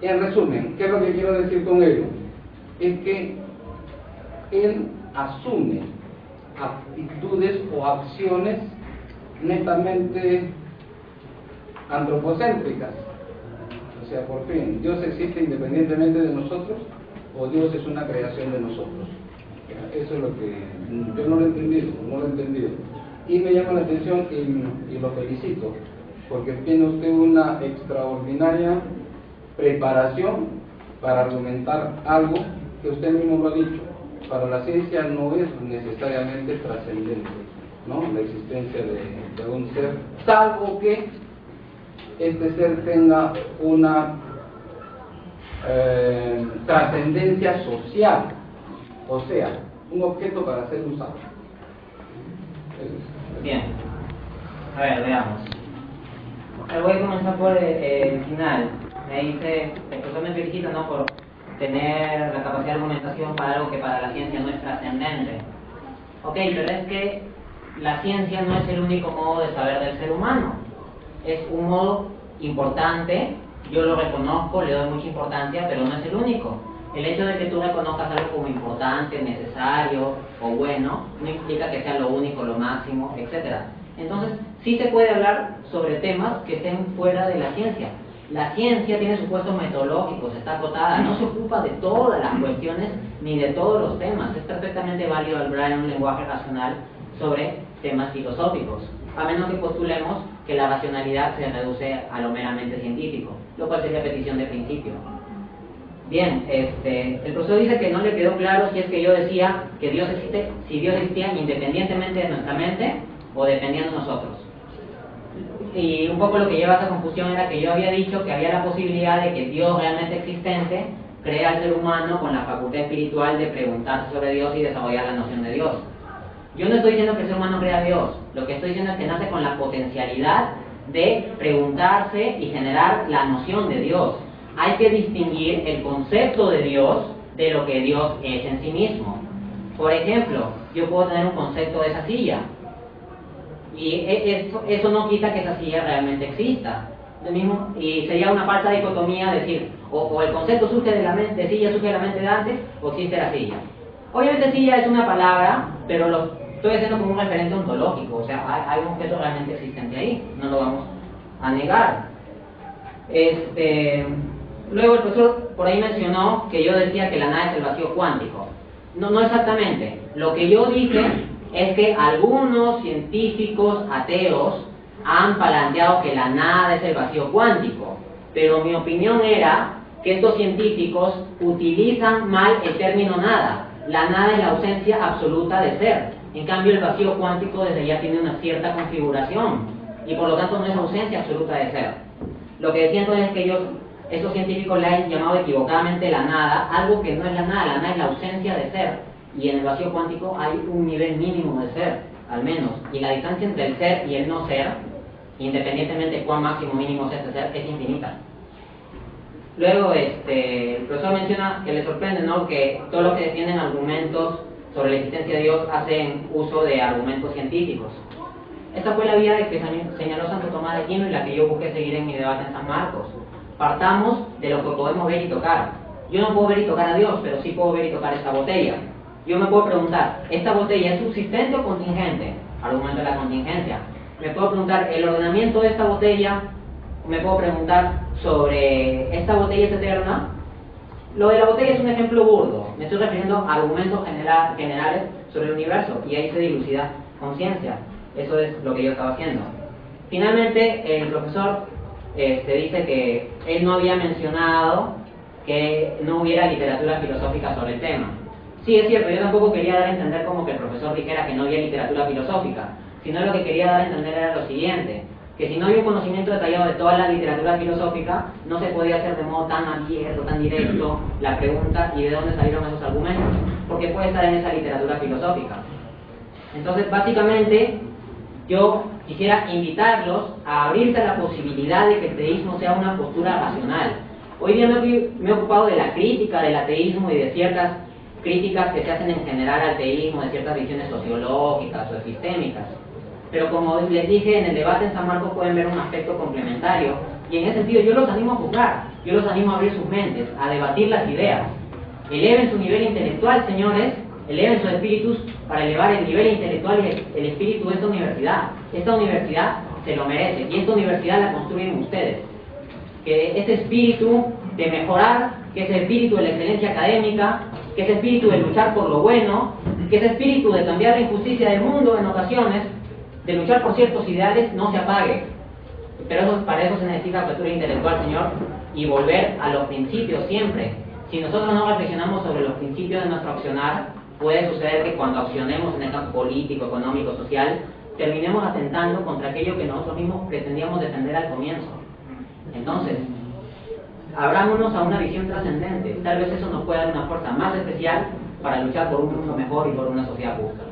En resumen, ¿qué es lo que quiero decir con ello? Es que Él asume actitudes o acciones netamente antropocéntricas. O sea, por fin, ¿Dios existe independientemente de nosotros o Dios es una creación de nosotros? Eso es lo que yo no lo he entendido. Y me llama la atención y lo felicito, porque tiene usted una extraordinaria preparación para argumentar algo que usted mismo lo ha dicho. Para la ciencia no es necesariamente trascendente, ¿no?, la existencia de un ser, salvo que este ser tenga una trascendencia social, o sea, un objeto para ser usado. Bien, a ver, veamos. Voy a comenzar por el final. Me dice, el profesor me felicita, ¿no?, por tener la capacidad de argumentación para algo que para la ciencia no es trascendente. Ok, pero es que la ciencia no es el único modo de saber del ser humano. Es un modo importante, yo lo reconozco, le doy mucha importancia, pero no es el único. El hecho de que tú reconozcas algo como importante, necesario o bueno, no implica que sea lo único, lo máximo, etc. Entonces, sí se puede hablar sobre temas que estén fuera de la ciencia. La ciencia tiene supuestos metodológicos, está acotada, no se ocupa de todas las cuestiones ni de todos los temas. Es perfectamente válido hablar en un lenguaje racional sobre temas filosóficos, a menos que postulemos que la racionalidad se reduce a lo meramente científico, lo cual sería petición de principio. Bien, el profesor dice que no le quedó claro si es que yo decía que Dios existe, si Dios existía independientemente de nuestra mente o dependiendo de nosotros. Y un poco lo que lleva a esa confusión era que yo había dicho que había la posibilidad de que Dios realmente existente crea al ser humano con la facultad espiritual de preguntarse sobre Dios y desarrollar la noción de Dios. Yo no estoy diciendo que el ser humano crea a Dios, lo que estoy diciendo es que nace con la potencialidad de preguntarse y generar la noción de Dios. Hay que distinguir el concepto de Dios de lo que Dios es en sí mismo. Por ejemplo, yo puedo tener un concepto de esa silla, y eso no quita que esa silla realmente exista. Lo mismo, y sería una falsa dicotomía decir, o el concepto surge de la mente, de silla surge de la mente de Dante, o existe la silla. Obviamente silla es una palabra, pero lo estoy haciendo como un referente ontológico, o sea, hay un objeto realmente existente ahí, no lo vamos a negar. Luego el profesor por ahí mencionó que yo decía que la nada es el vacío cuántico. No exactamente. Lo que yo dije es que algunos científicos ateos han planteado que la nada es el vacío cuántico, pero mi opinión era que estos científicos utilizan mal el término nada. La nada es la ausencia absoluta de ser. En cambio, el vacío cuántico desde ya tiene una cierta configuración y por lo tanto no es ausencia absoluta de ser. Lo que decía entonces es que estos científicos le han llamado equivocadamente la nada, algo que no es la nada es la ausencia de ser. Y en el vacío cuántico hay un nivel mínimo de ser, al menos. Y la distancia entre el ser y el no ser, independientemente de cuán máximo o mínimo sea este ser, es infinita. Luego, el profesor menciona que le sorprende, ¿no?, que todos los que defienden argumentos sobre la existencia de Dios hacen uso de argumentos científicos. Esta fue la vía de que señaló Santo Tomás de Aquino y la que yo busqué seguir en mi debate en San Marcos. Partamos de lo que podemos ver y tocar. Yo no puedo ver y tocar a Dios, pero sí puedo ver y tocar esta botella. Yo me puedo preguntar, ¿esta botella es subsistente o contingente? Argumento de la contingencia. Me puedo preguntar, ¿el ordenamiento de esta botella? Me puedo preguntar sobre, ¿esta botella es eterna? Lo de la botella es un ejemplo burdo. Me estoy refiriendo a argumentos generales sobre el universo y ahí se dilucida conciencia. Eso es lo que yo estaba haciendo. Finalmente, el profesor dice que él no había mencionado que no hubiera literatura filosófica sobre el tema. Sí, es cierto, yo tampoco quería dar a entender como que el profesor dijera que no había literatura filosófica, sino lo que quería dar a entender era lo siguiente, que si no había un conocimiento detallado de toda la literatura filosófica, no se podía hacer de modo tan abierto, tan directo la pregunta y de dónde salieron esos argumentos, porque puede estar en esa literatura filosófica. Entonces, básicamente, yo quisiera invitarlos a abrirse a la posibilidad de que el teísmo sea una postura racional. Hoy día me he ocupado de la crítica del ateísmo y de ciertas críticas que se hacen en general al teísmo, de ciertas visiones sociológicas o epistémicas. Pero como les dije, en el debate en San Marcos pueden ver un aspecto complementario, y en ese sentido yo los animo a juzgar, yo los animo a abrir sus mentes, a debatir las ideas. Eleven su nivel intelectual, señores, eleven sus espíritus para elevar el nivel intelectual y el espíritu de esta universidad. Esta universidad se lo merece, y esta universidad la construyen ustedes. Que ese espíritu de mejorar, que ese espíritu de la excelencia académica, que ese espíritu de luchar por lo bueno, que ese espíritu de cambiar la injusticia del mundo en ocasiones, de luchar por ciertos ideales, no se apague. Pero para eso se necesita apertura intelectual, señor, y volver a los principios siempre. Si nosotros no reflexionamos sobre los principios de nuestro accionar, puede suceder que cuando accionemos en el campo político, económico, social, terminemos atentando contra aquello que nosotros mismos pretendíamos defender al comienzo. Entonces, abrámonos a una visión trascendente. Tal vez eso nos pueda dar una fuerza más especial para luchar por un mundo mejor y por una sociedad justa.